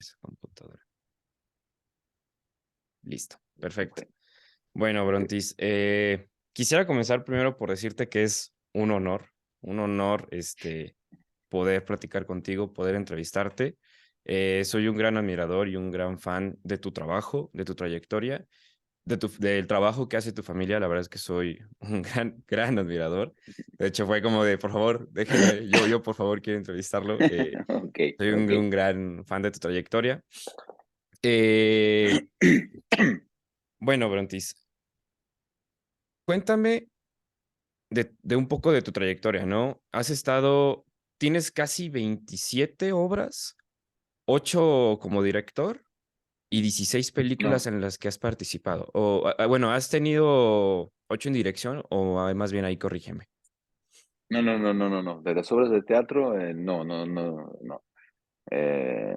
esa computadora. Listo, perfecto. Ok, Bueno, ok. Brontis, quisiera comenzar primero por decirte que es un honor, poder platicar contigo, poder entrevistarte. Soy un gran admirador y un gran fan de tu trabajo, de tu trayectoria, del trabajo que hace tu familia. La verdad es que soy un gran admirador. De hecho, fue como de, por favor, déjenme, yo por favor quiero entrevistarlo. Ok, Soy ok. un gran fan de tu trayectoria. Eh, bueno, Brontis, cuéntame de un poco de tu trayectoria, ¿no? Tienes casi 27 obras, 8 como director y 16 películas No, en las que has participado. O, bueno, ¿has tenido 8 en dirección o más bien ahí corrígeme? no, no, no, no, no, no. De las obras de teatro, no, no, no, no. Eh,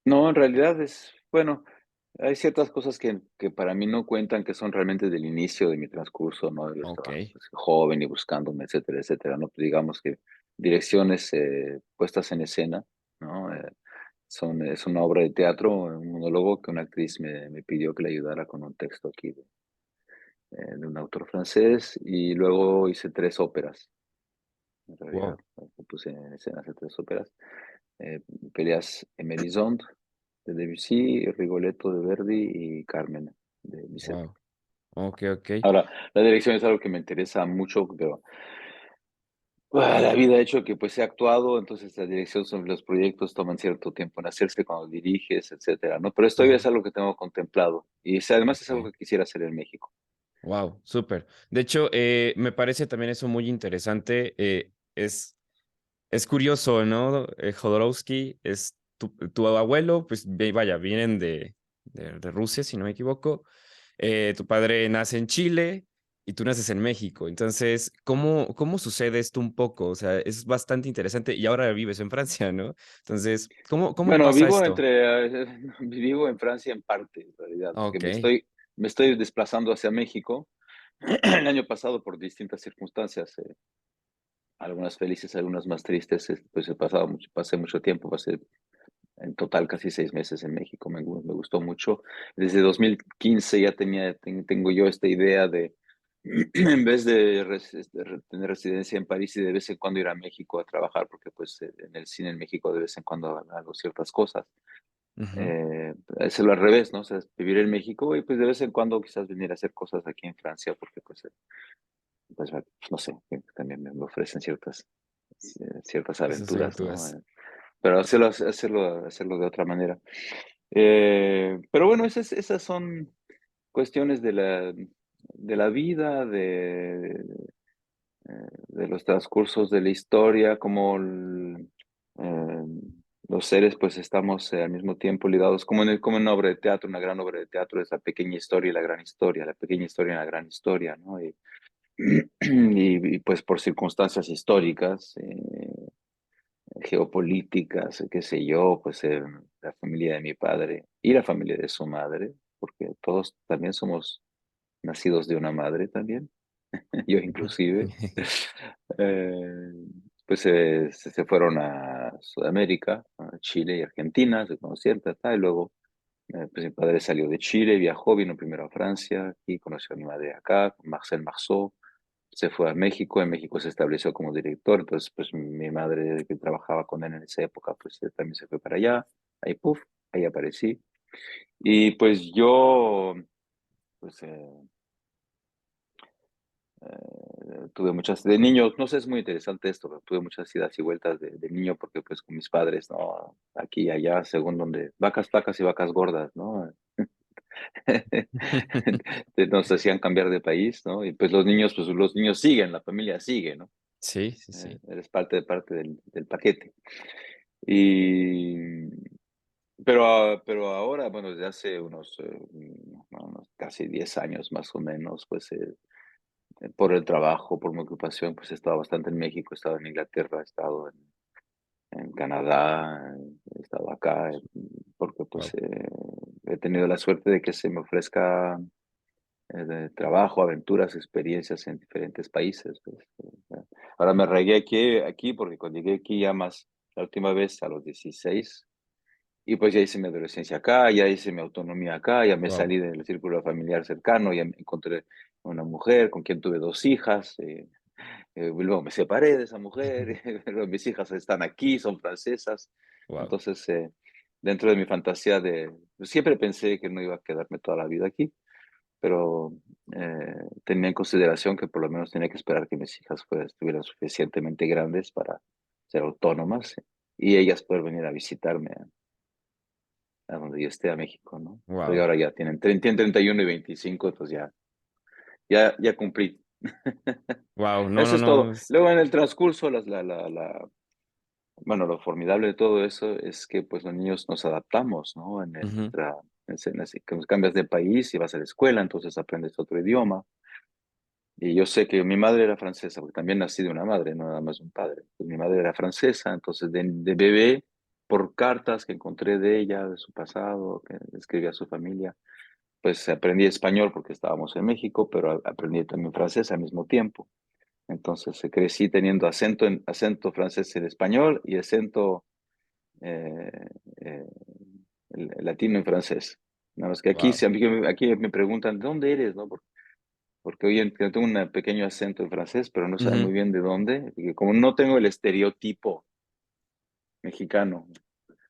no, en realidad bueno, hay ciertas cosas que para mí no cuentan, que son realmente del inicio de mi transcurso, ¿no? Yo estaba Okey, pues, joven y buscándome, etcétera, etcétera, ¿no? Pues digamos que direcciones puestas en escena, ¿no? Es una obra de teatro, un monólogo que una actriz me pidió que le ayudara con un texto aquí de un autor francés, y luego hice tres óperas, en realidad, wow, puse en escena hace tres óperas. Eh, Peleas en Mélisande de Debussy, Rigoletto de Verdi y Carmen de Bizet. wow. Okey, okey. Ahora, la dirección es algo que me interesa mucho, pero la vida ha hecho que pues he actuado, entonces la dirección sobre los proyectos toman cierto tiempo en hacerse cuando diriges, etcétera, ¿no? Pero esto ya Ujú, es algo que tengo contemplado y además es algo okey. que quisiera hacer en México. Wow, súper. De hecho, me parece también eso muy interesante, es curioso, ¿no? Jodorowsky es tu abuelo, pues, vaya, vienen de Rusia, si no me equivoco. Tu padre nace en Chile y tú naces en México. Entonces, ¿cómo sucede esto un poco? O sea, es bastante interesante y ahora vives en Francia, ¿no? Entonces, ¿cómo Bueno, pasa esto? vivo en Francia en parte, en realidad, porque Okey, me estoy desplazando hacia México el año pasado por distintas circunstancias, algunas felices, algunas más tristes, pues pasé mucho tiempo, pasé en total casi 6 meses en México, me gustó mucho. Desde 2015 ya tengo yo esta idea de, en vez de tener residencia en París y de vez en cuando ir a México a trabajar, porque pues en el cine en México de vez en cuando hago ciertas cosas. ujú, Hacerlo al revés, ¿no? O sea, vivir en México y pues de vez en cuando quizás venir a hacer cosas aquí en Francia, porque pues no sé, también me ofrecen ciertas esas aventuras, ¿no? aventuras. Pero hacerlo de otra manera. Pero bueno, esas son cuestiones de la vida, de los transcursos de la historia, como eh, los seres pues estamos al mismo tiempo ligados, como en una obra de teatro, una gran obra de teatro es la pequeña historia y la gran historia, la pequeña historia y la gran historia, ¿no? Y pues por circunstancias históricas, geopolíticas, qué sé yo, pues la familia de mi padre y la familia de su madre, porque todos también somos nacidos de una madre también, yo Ujú. inclusive, eh, pues se fueron a Sudamérica, a Chile y Argentina, se conocieron, ta, ta, y luego pues mi padre salió de Chile, viajó, vino primero a Francia, y conoció a mi madre acá, Marcel Marceau, se fue a México, en México se estableció como director, entonces pues mi madre que trabajaba con él en esa época, pues también se fue para allá, ahí puf, ahí aparecí. Y pues yo, pues tuve de niño, no sé, es muy interesante esto, pero tuve muchas idas y vueltas de niño porque pues con mis padres, ¿no? Aquí y allá, según donde, vacas flacas y vacas gordas, ¿no? Nos hacían cambiar de país, ¿no? Y pues los niños siguen, la familia sigue, ¿no? Sí, sí, sí. Eres parte del paquete. Y, pero ahora, bueno, desde hace unos casi 10 años más o menos, pues por el trabajo, por mi ocupación, pues he estado bastante en México, he estado en Inglaterra, he estado en Canadá, he estado acá, porque pues Wow. he tenido la suerte de que se me ofrezca de trabajo, aventuras, experiencias en diferentes países, pues. Ahora me arraigué aquí porque cuando llegué aquí ya más la última vez a los 16. Y pues ya hice mi adolescencia acá, ya hice mi autonomía acá, ya me Wow. salí del círculo familiar cercano, ya me encontré una mujer con quien tuve 2 hijas, luego me separé de esa mujer, pero mis hijas están aquí, son francesas. Wow. Entonces, dentro de mi fantasía siempre pensé que no iba a quedarme toda la vida aquí, pero tenía en consideración que por lo menos tenía que esperar que mis hijas pues, estuvieran suficientemente grandes para ser autónomas y ellas poder venir a visitarme a donde yo esté, a México, ¿no? Pero Wow. ahora ya tienen 31 y 25, entonces ya cumplí. Wow. No, Eso no, es todo. no. Luego en el transcurso, bueno, lo formidable de todo eso es que pues los niños nos adaptamos, ¿no? Ujú. Que nos cambias de país y vas a la escuela, entonces aprendes otro idioma. Y yo sé que mi madre era francesa, porque también nací de una madre, no nada más de un padre. Pues mi madre era francesa, entonces de bebé, por cartas que encontré de ella, de su pasado, que escribía a su familia, pues aprendí español porque estábamos en México, pero aprendí también francés al mismo tiempo. Entonces crecí teniendo acento francés en español y acento eh, eh, el latino en francés. Nada más que aquí, Wow. aquí me preguntan, ¿de dónde eres? ¿No? Porque hoy tengo un pequeño acento en francés, pero no saben muy Ujú. bien de dónde. Y como no tengo el estereotipo mexicano,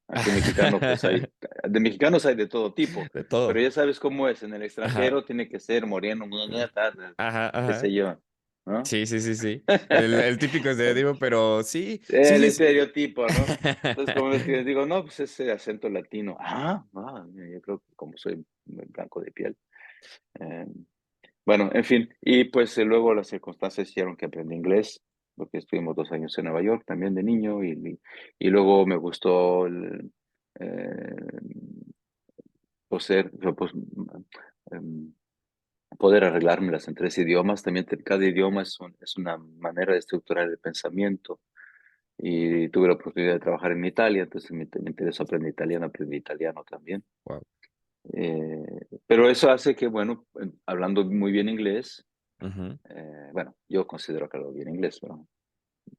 aquí mexicano, pues de mexicanos hay de todo tipo, De pero todo. ya sabes cómo es, en el Ajá. extranjero tiene que ser moreno, tal, Ajá, qué ajá. sé yo, ¿no? Sí, sí, sí, sí. El típico estereotipo, pero sí, sí, El sí, sí. estereotipo, ¿no? Entonces, como les digo, no, pues ese acento latino. Yo creo que como soy muy blanco de piel. eh, bueno, en fin, y pues luego las circunstancias hicieron que aprendí inglés, porque estuvimos 2 años en Nueva York también de niño, y luego me gustó eh, poseer, em, poder arreglármelas en 3 idiomas. También cada idioma es una manera de estructurar el pensamiento. Y tuve la oportunidad de trabajar en Italia, entonces me interesó aprendí italiano también. Wow. Eh, pero eso hace que, bueno, hablando muy bien inglés, Ujú. bueno, yo considero que hablo bien inglés, pero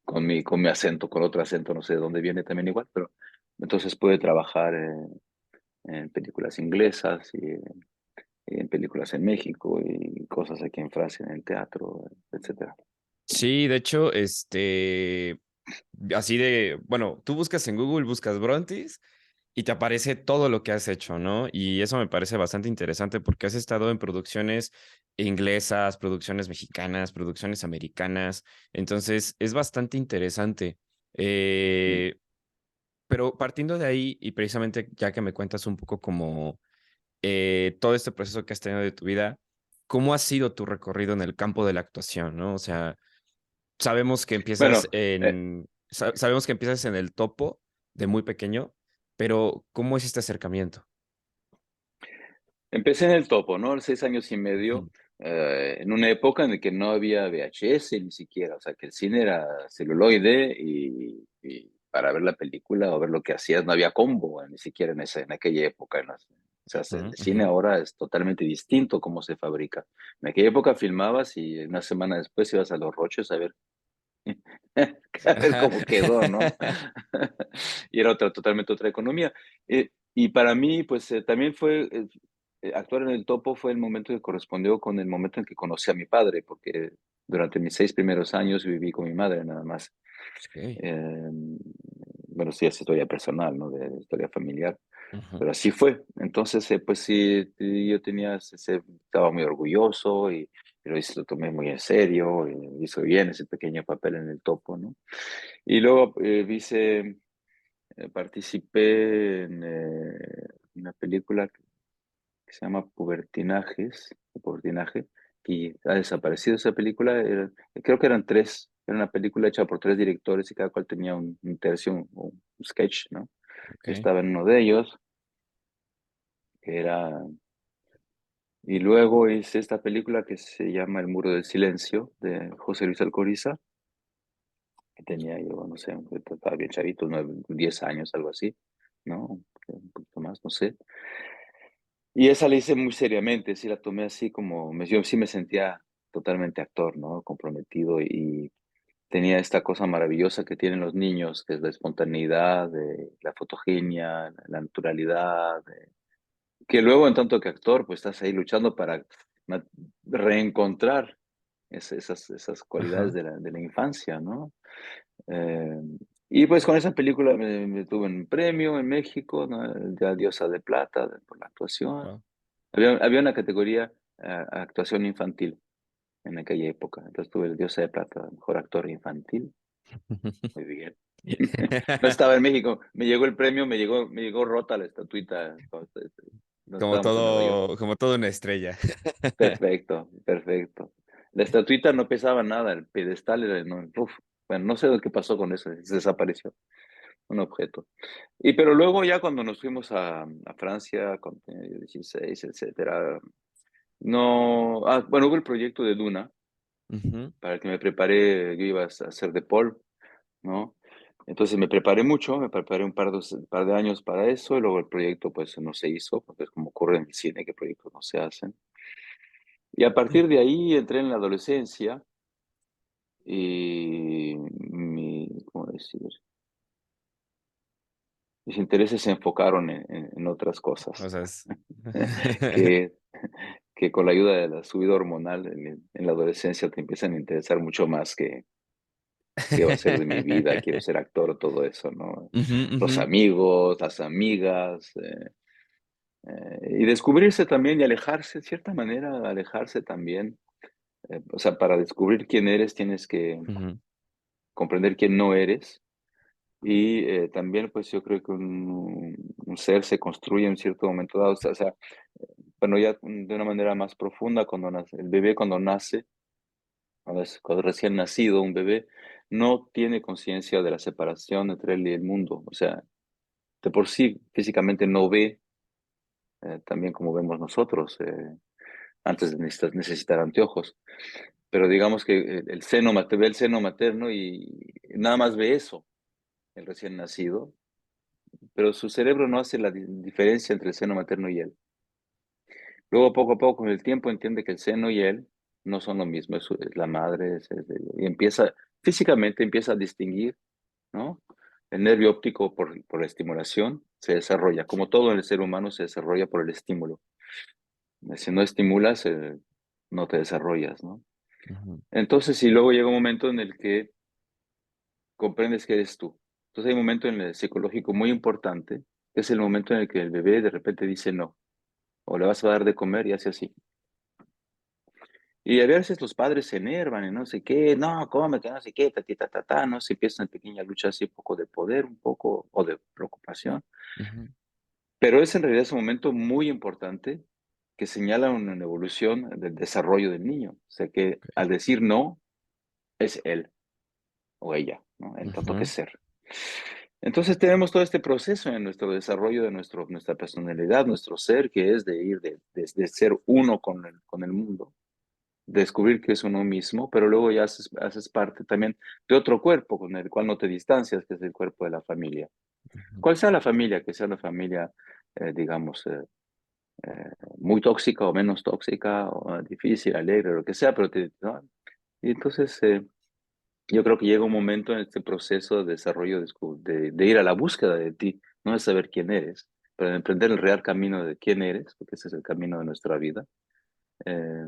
con mi acento, con otro acento, no sé de dónde viene también igual, pero entonces pude trabajar en películas inglesas y en películas en México y cosas aquí en Francia, en el teatro, etcétera. Sí, de hecho, así de, bueno, tú buscas en Google, buscas Brontis y te aparece todo lo que has hecho, ¿no? Y eso me parece bastante interesante porque has estado en producciones inglesas, producciones mexicanas, producciones americanas. Entonces, es bastante interesante. Mm. Eh, pero partiendo de ahí, y precisamente ya que me cuentas un poco como todo este proceso que has tenido de tu vida, ¿cómo ha sido tu recorrido en el campo de la actuación, ¿no? O sea, sabemos que empiezas Bueno, sabemos que empiezas en el topo de muy pequeño, pero ¿cómo es este acercamiento? empecé en el topo, ¿no? 6 años y medio, Ujú, en una época en la que no había VHS ni siquiera, o sea, que el cine era celuloide y para ver la película o ver lo que hacías no había combo, ni siquiera en aquella época. O sea, ujú, el ujú. cine ahora es totalmente distinto cómo se fabrica. En aquella época filmabas y una semana después ibas a Los Roches a ver, a ver Ajá. cómo quedó, ¿no? Y era totalmente otra economía. Y para mí, pues también actuar en el Topo fue el momento que correspondió con el momento en que conocí a mi padre, porque durante mis 6 primeros años viví con mi madre nada más. Okey. Eh, bueno, sí, es historia personal, ¿no? De historia familiar, Ujú. pero así fue. Entonces, pues sí, yo estaba muy orgulloso y lo tomé muy en serio, y hizo bien ese pequeño papel en el Topo, ¿no? Y luego participé en una película que se llama Pubertinaje, y ha desaparecido esa película. Creo que eran tres, era una película hecha por tres directores y cada cual tenía un tercio, un sketch, ¿no? Yo Okey. estaba en uno de ellos, que era... Y luego hice esta película que se llama El Muro del Silencio, de José Luis Alcoriza, que tenía yo, no sé, estaba bien chavito, 10 años, algo así, ¿no? Un poquito más, no sé. Y esa la hice muy seriamente, sí la tomé así como, yo sí me sentía totalmente actor, ¿no? Comprometido tenía esta cosa maravillosa que tienen los niños, que es la espontaneidad, la fotogenia, la naturalidad, que luego en tanto que actor, pues estás ahí luchando para ma- reencontrar esas cualidades Ajá. de la infancia, ¿no? Eh, y pues con esa película me tuve un premio en México, ¿no? La Diosa de Plata por la actuación. Wow. Había una categoría actuación infantil en aquella época. Entonces tuve el Diosa de Plata, mejor actor infantil. Muy bien. No estaba en México, me llegó el premio, me llegó rota la estatuita. No estábamos en Nueva York. Como todo una estrella. Perfecto, perfecto. La estatuita no pesaba nada, el pedestal era, no, uf, bueno, no sé qué pasó con eso, se desapareció un objeto. Y pero luego ya cuando nos fuimos a Francia, cuando tenía yo 16, etcétera, no, bueno, hubo el proyecto de Duna, Ujú. para el que me preparé, yo iba a hacer de Paul, ¿no? Entonces me preparé mucho, me preparé un par de años para eso, y luego el proyecto pues no se hizo, porque es como ocurre en el cine, que proyectos no se hacen. Y a partir de ahí entré en la adolescencia y ¿cómo decir? Mis intereses se enfocaron en otras O cosas, sea, es... que, que con la ayuda de la subida hormonal en la adolescencia te empiezan a interesar mucho más que qué va a ser de mi vida, quiero ser actor, todo eso, ¿no? Ujú, Los ujú, amigos, las amigas, y descubrirse también y alejarse, de cierta manera, alejarse también. O sea, para descubrir quién eres tienes que ujú. comprender quién no eres. Y también, pues yo creo que un ser se construye en cierto momento dado. O sea, bueno, ya de una manera más profunda, cuando nace, el bebé cuando nace, cuando recién nacido, un bebé no tiene conciencia de la separación entre él y el mundo. O sea, de por sí físicamente no ve también como vemos nosotros antes de necesitar anteojos. Pero digamos que ve el seno materno y nada más ve eso, el recién nacido, pero su cerebro no hace la diferencia entre el seno materno y él. Luego, poco a poco, con el tiempo, entiende que el seno y él no son lo mismo, es la madre, y físicamente empieza a distinguir, ¿no? El nervio óptico por la estimulación se desarrolla, como todo en el ser humano se desarrolla por el estímulo. Si no estimulas, no te desarrollas, ¿no? Ujú. Entonces, si luego llega un momento en el que comprendes que eres tú. Entonces hay un momento en el psicológico muy importante, que es el momento en el que el bebé de repente dice no, o le vas a dar de comer y hace así. Y a veces los padres se enervan y no sé qué, no, come, que no sé qué, ta, ta, ta, ta, no se empieza una pequeña lucha así, un poco de poder, un poco, o de preocupación. Ujú. Pero es en realidad un momento muy importante que señala una evolución del desarrollo del niño. O sea que al decir no, es él o ella, ¿no? En tanto que Ujú. ser. Entonces tenemos todo este proceso en nuestro desarrollo de nuestra personalidad, nuestro ser, que es de ir de ser uno con el mundo, descubrir que es uno mismo, pero luego ya haces parte también de otro cuerpo con el cual no te distancias, que es el cuerpo de la familia. Ujú. Cual sea la familia, que sea una familia, digamos, muy tóxica o menos tóxica, o difícil, alegre, lo que sea, pero ¿no? Y entonces yo creo que llega un momento en este proceso de desarrollo de ir a la búsqueda de ti, no de saber quién eres, pero de emprender el real camino de quién eres, porque ese es el camino de nuestra vida. eh,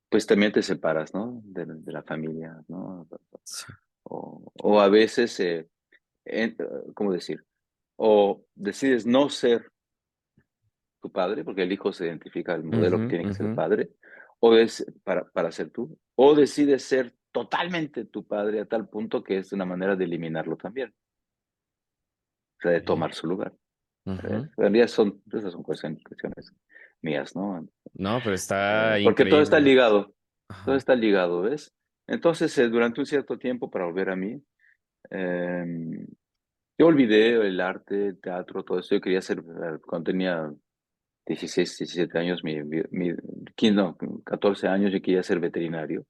pues también te separas, ¿no? De la familia, ¿no? Sí. O a veces, ¿cómo decir? O decides no ser tu padre, porque el hijo se identifica el modelo Ujú, que tiene que ser ujú. padre, o es para ser tú, o decides ser totalmente tu padre a tal punto que es una manera de eliminarlo también, o sea, de Ok. tomar su lugar. Ujú. En realidad esas son cuestiones mías, ¿no? No, pero está Porque increíble. todo Ajá. está ligado, ¿ves? Entonces, durante un cierto tiempo, para volver a mí, eh, yo olvidé el arte, el teatro, todo eso. Yo quería ser, cuando tenía 16, 17 años, 15, no, 14 años, yo quería ser veterinario.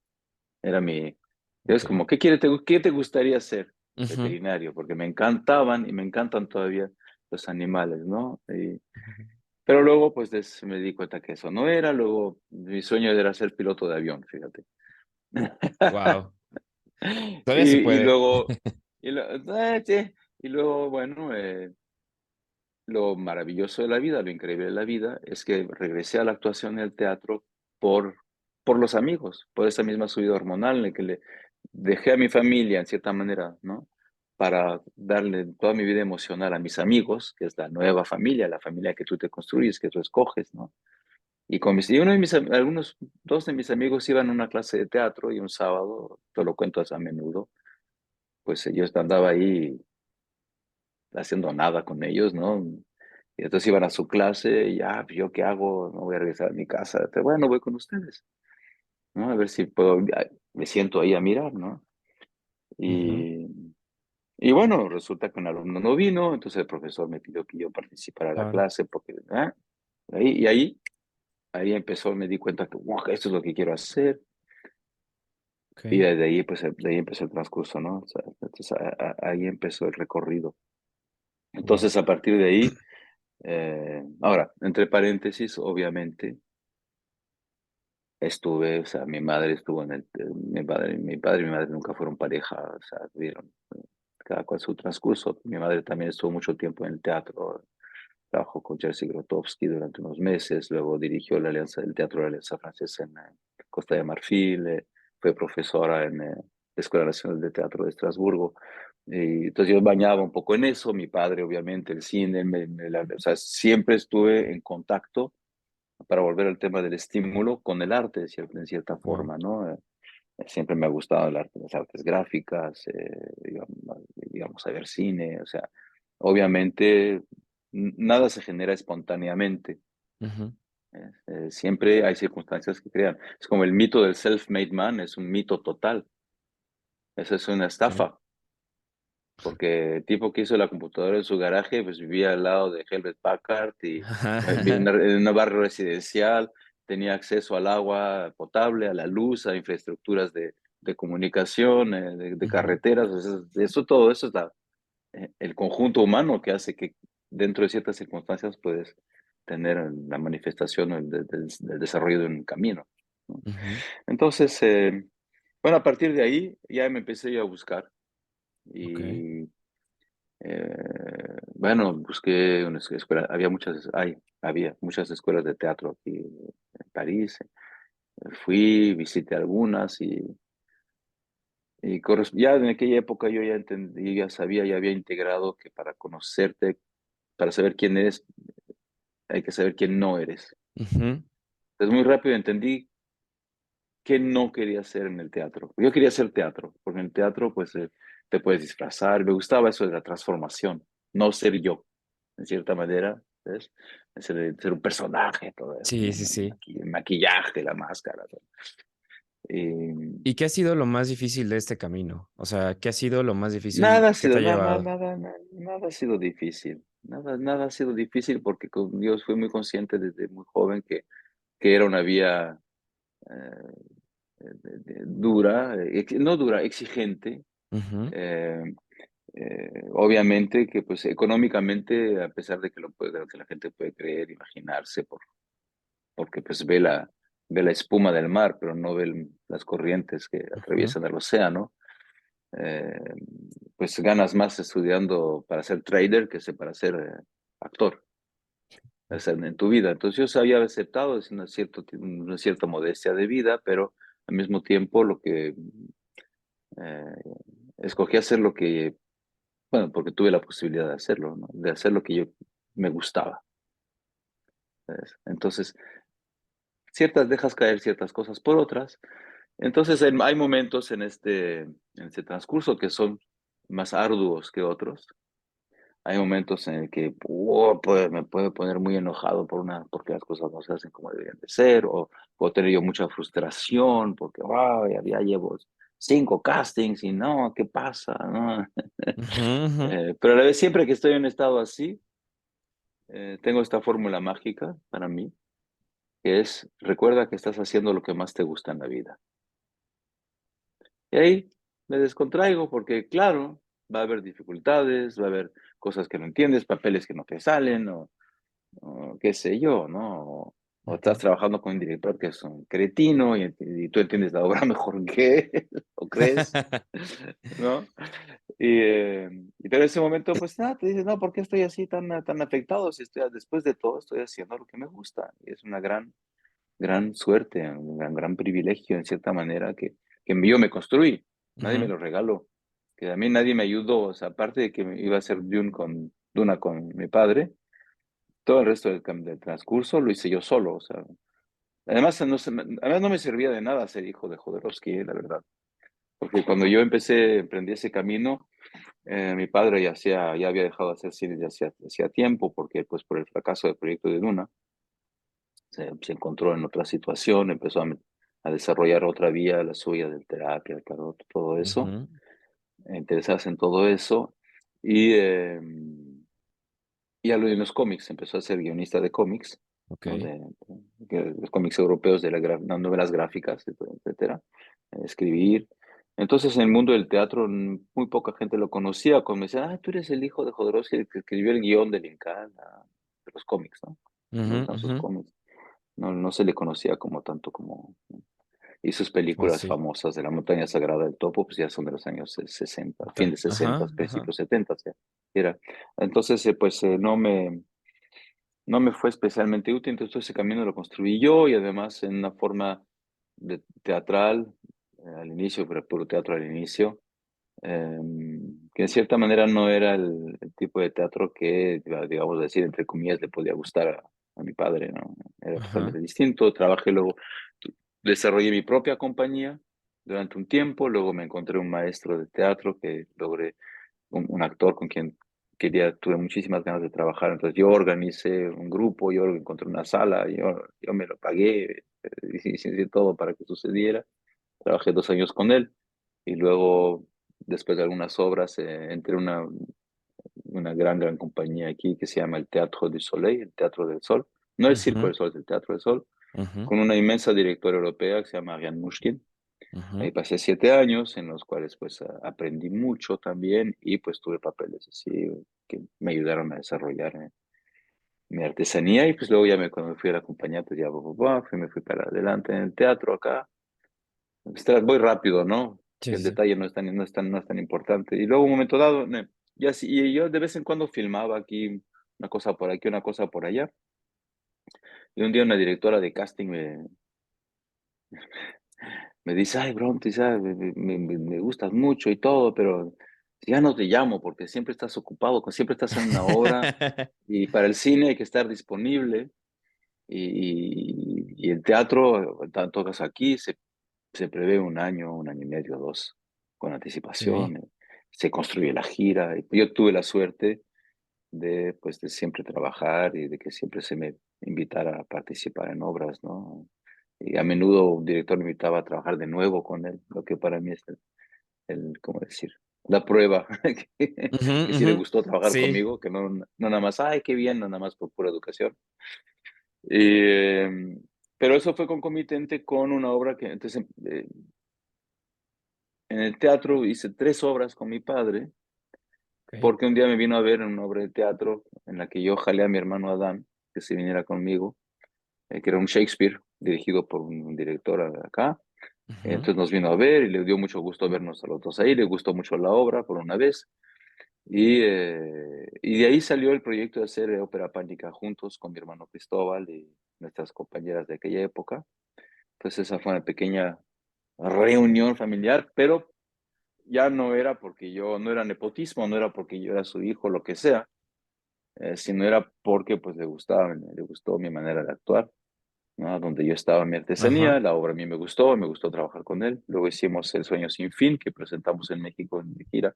Era es Ok. como, ¿qué te gustaría ser? Ujú, Veterinario, porque me encantaban y me encantan todavía los animales, ¿no? ujú. Pero luego, pues, me di cuenta que eso no era. Luego, mi sueño era ser piloto de avión, fíjate. Wow. Todavía se Y puede. luego, sí, y luego, bueno, lo maravilloso de la vida, lo increíble de la vida, es que regresé a la actuación y al teatro por, por los amigos, por esa misma subida hormonal en la que le dejé a mi familia, en cierta manera, ¿no? Para darle toda mi vida emocional a mis amigos, que es la nueva familia, la familia que tú te construyes, que tú escoges, ¿no? Y uno de algunos, dos de mis amigos iban a una clase de teatro y un sábado, te lo cuento a menudo, pues yo andaba ahí haciendo nada con ellos, ¿no? Y entonces iban a su clase y ya, ¿yo qué hago? No voy a regresar a mi casa. Pero bueno, voy con ustedes, ¿no? A ver si puedo, me siento ahí a mirar, ¿no? Ujú, Y, y bueno, resulta que un alumno no vino, entonces el profesor me pidió que yo participara en la claro, clase, porque, ahí empezó, me di cuenta que, wow, esto es lo que quiero hacer. Y okey, desde ahí, pues, de ahí empezó el transcurso, ¿no? O sea, entonces, ahí empezó el recorrido. guau, Entonces, a partir de ahí, ahora, entre paréntesis, obviamente, estuve, o sea, mi madre estuvo en mi padre y mi madre nunca fueron pareja, o sea, tuvieron cada cual su transcurso. Mi madre también estuvo mucho tiempo en el teatro, trabajó con Jerzy Grotowski durante unos meses, luego dirigió la Alianza del Teatro de la Alianza Francesa en Costa de Marfil, fue profesora en la Escuela Nacional de Teatro de Estrasburgo. Y entonces yo bañaba un poco en eso, mi padre obviamente el cine, o sea, siempre estuve en contacto para volver al tema del estímulo con el arte, en cierta guau, forma, ¿no? Siempre me ha gustado el arte, las artes gráficas, digamos, a ver cine, o sea, obviamente nada se genera espontáneamente, ujú, siempre hay circunstancias que crean. Es como el mito del self-made man, es un mito total, eso es una okey. estafa, porque el tipo que hizo la computadora en su garaje, pues vivía al lado de Hewlett Packard y vivía en una barrio residencial, tenía acceso al agua potable, a la luz, a infraestructuras de comunicación, de Ujú, carreteras, todo eso es el conjunto humano que hace que dentro de ciertas circunstancias puedes tener la manifestación del desarrollo de un camino, ¿no? ujú, Entonces, bueno, a partir de ahí ya me empecé yo a buscar okey, y bueno, busqué una escuela, había muchas escuelas de teatro aquí en París. Fui, visité algunas ya en aquella época yo ya entendí, ya sabía, ya había integrado que para conocerte, para saber quién eres, hay que saber quién no eres. ujú, Entonces muy rápido entendí qué no quería hacer en el teatro. Yo quería hacer teatro, porque en el teatro pues te puedes disfrazar, me gustaba eso de la transformación, no ser yo, en cierta manera, ¿ves? Ser un personaje, todo eso, sí, ¿no? sí, sí. El maquillaje, la máscara, todo. Y ¿Y qué ha sido lo más difícil de este camino? O sea, ¿qué ha sido lo más nada difícil ha que te sido, ha llevado? nada ha sido difícil, nada ha sido difícil porque con Dios fui muy consciente desde muy joven que era una vía dura, no dura, exigente. Ujú, eh, Obviamente que pues económicamente, a pesar de de lo que la gente puede creer, imaginarse, porque pues ve la espuma del mar, pero no ve las corrientes que ujú, atraviesan el océano, eh, pues ganas más estudiando para ser trader para ser actor, o sea, en tu vida. Entonces yo había aceptado es una cierta modestia de vida, pero al mismo tiempo eh, escogí hacer lo que, bueno, porque tuve la posibilidad de hacerlo, ¿no? De hacer lo que yo me gustaba. ¿Sabes? Entonces, dejas caer ciertas cosas por otras. Entonces, hay momentos en este transcurso que son más arduos que otros. Hay momentos en el que me puede poner muy enojado porque las cosas no se hacen como deberían de ser, o puedo tener yo mucha frustración porque ya llevo 5 castings y no, ¿qué pasa? ¿No? ujú, ujú, Pero a la vez, siempre que estoy en un estado así, tengo esta fórmula mágica para mí, que es: recuerda que estás haciendo lo que más te gusta en la vida. Y ahí me descontraigo porque, claro, va a haber dificultades, va a haber cosas que no entiendes, papeles que no te salen, o qué sé yo, ¿no? o estás Ujú. trabajando con un director que es un cretino y tú entiendes la obra mejor que él, o crees, ¿no? Y pero en ese momento, pues nada, te dices, no, ¿por qué estoy así tan afectado? Si estoy, después de todo, estoy haciendo lo que me gusta. Y es una gran suerte, un gran privilegio, en cierta manera, que yo me construí. Nadie me Ujú, lo regaló. Que a mí nadie me ayudó. O sea, aparte de que me iba a hacer Duna con mi padre, todo el resto del transcurso lo hice yo solo. O sea, además además no me servía de nada ser hijo de Jodorowsky, la verdad. Porque cuando yo emprendí ese camino, mi padre ya había dejado de hacer cine de hacía tiempo, porque pues por el fracaso del proyecto de Duna, se encontró en otra situación, empezó a desarrollar otra vía, la suya del terapia, el tarot, todo eso, ujú. a interesarse en todo eso, y, eh, y a lo de los cómics, empezó a ser guionista de cómics, ¿no? Ok. De los cómics europeos, de las novelas gráficas, etcétera, escribir. Entonces, en el mundo del teatro, muy poca gente lo conocía, como me decían, tú eres el hijo de Jodorowsky, el que escribió el guión de Linkana, de los cómics, ¿no? Me Ujú, gustan sus ujú. cómics. No se le conocía como tanto como... Y sus Pues películas sí. famosas de la montaña sagrada del Topo, pues ya son de los años 60, fin de 60, Ajá, ajá. principios 70, ya era. Entonces, pues no me fue especialmente útil, entonces todo ese camino lo construí yo y además en una forma teatral, al inicio, pero puro teatro al inicio, que en cierta manera no era el tipo de teatro que, digamos decir, entre comillas, le podía gustar a mi padre, ¿no? Era Ajá. totalmente distinto. Trabajé luego, desarrollé mi propia compañía durante un tiempo, luego me encontré un maestro de teatro que logré, un actor con quien tuve muchísimas ganas de trabajar, entonces yo organicé un grupo, yo encontré una sala, yo me lo pagué, hice todo para que sucediera. Trabajé 2 años con él y luego, después de algunas obras, entré a una gran compañía aquí que se llama el Teatro du Soleil, el Teatro del Sol. No el Circo Ujú, del Sol, es el Teatro del Sol, ujú, con una inmensa directora europea que se llama Ariane Mushkin. ujú. Ahí pasé 7 años en los cuales pues aprendí mucho también y pues tuve papeles así que me ayudaron a desarrollar mi artesanía y pues luego cuando me fui a la compañía pues ya me fui para adelante en el teatro acá. Voy rápido, ¿no? Sí, Que sí, el sí. detalle no es tan importante. Y luego un momento dado, ya sí, y yo de vez en cuando filmaba aquí una cosa por aquí, una cosa por allá. Y un día una directora de casting me dice, ay, Bronte, ¿sabes? Me gustas mucho y todo, pero ya no te llamo porque siempre estás ocupado, siempre estás en una obra y para el cine hay que estar disponible y el teatro, tanto que aquí, se prevé un año y medio, 2, con Ok. anticipación. Se construye la gira. Y yo tuve la suerte pues, de siempre trabajar y de que siempre se me invitara a participar en obras, ¿no? Y a menudo un director me invitaba a trabajar de nuevo con él, lo que para mí es ¿cómo decir? La prueba Ujú, que sí ujú. le gustó trabajar Sí. conmigo, que no nada más, ay, qué bien, no nada más por pura educación. Y, pero eso fue concomitente con una obra que, entonces, en el teatro hice 3 obras con mi padre, Ok. porque un día me vino a ver en una obra de teatro en la que yo jalé a mi hermano Adán, que se viniera conmigo, que era un Shakespeare dirigido por un director acá. Ujú. Entonces nos vino a ver y le dio mucho gusto vernos a los dos ahí, le gustó mucho la obra por una vez. Y de ahí salió el proyecto de hacer ópera pánica juntos con mi hermano Cristóbal y nuestras compañeras de aquella época. Entonces esa fue una pequeña reunión familiar, pero ya no era porque yo, no era nepotismo, no era porque yo era su hijo, lo que sea, sino era porque pues le gustó mi manera de actuar, ¿no? Donde yo estaba mi Ajá. artesanía, la obra a mí me gustó trabajar con él. Luego hicimos El Sueño Sin Fin, que presentamos en México en mi gira,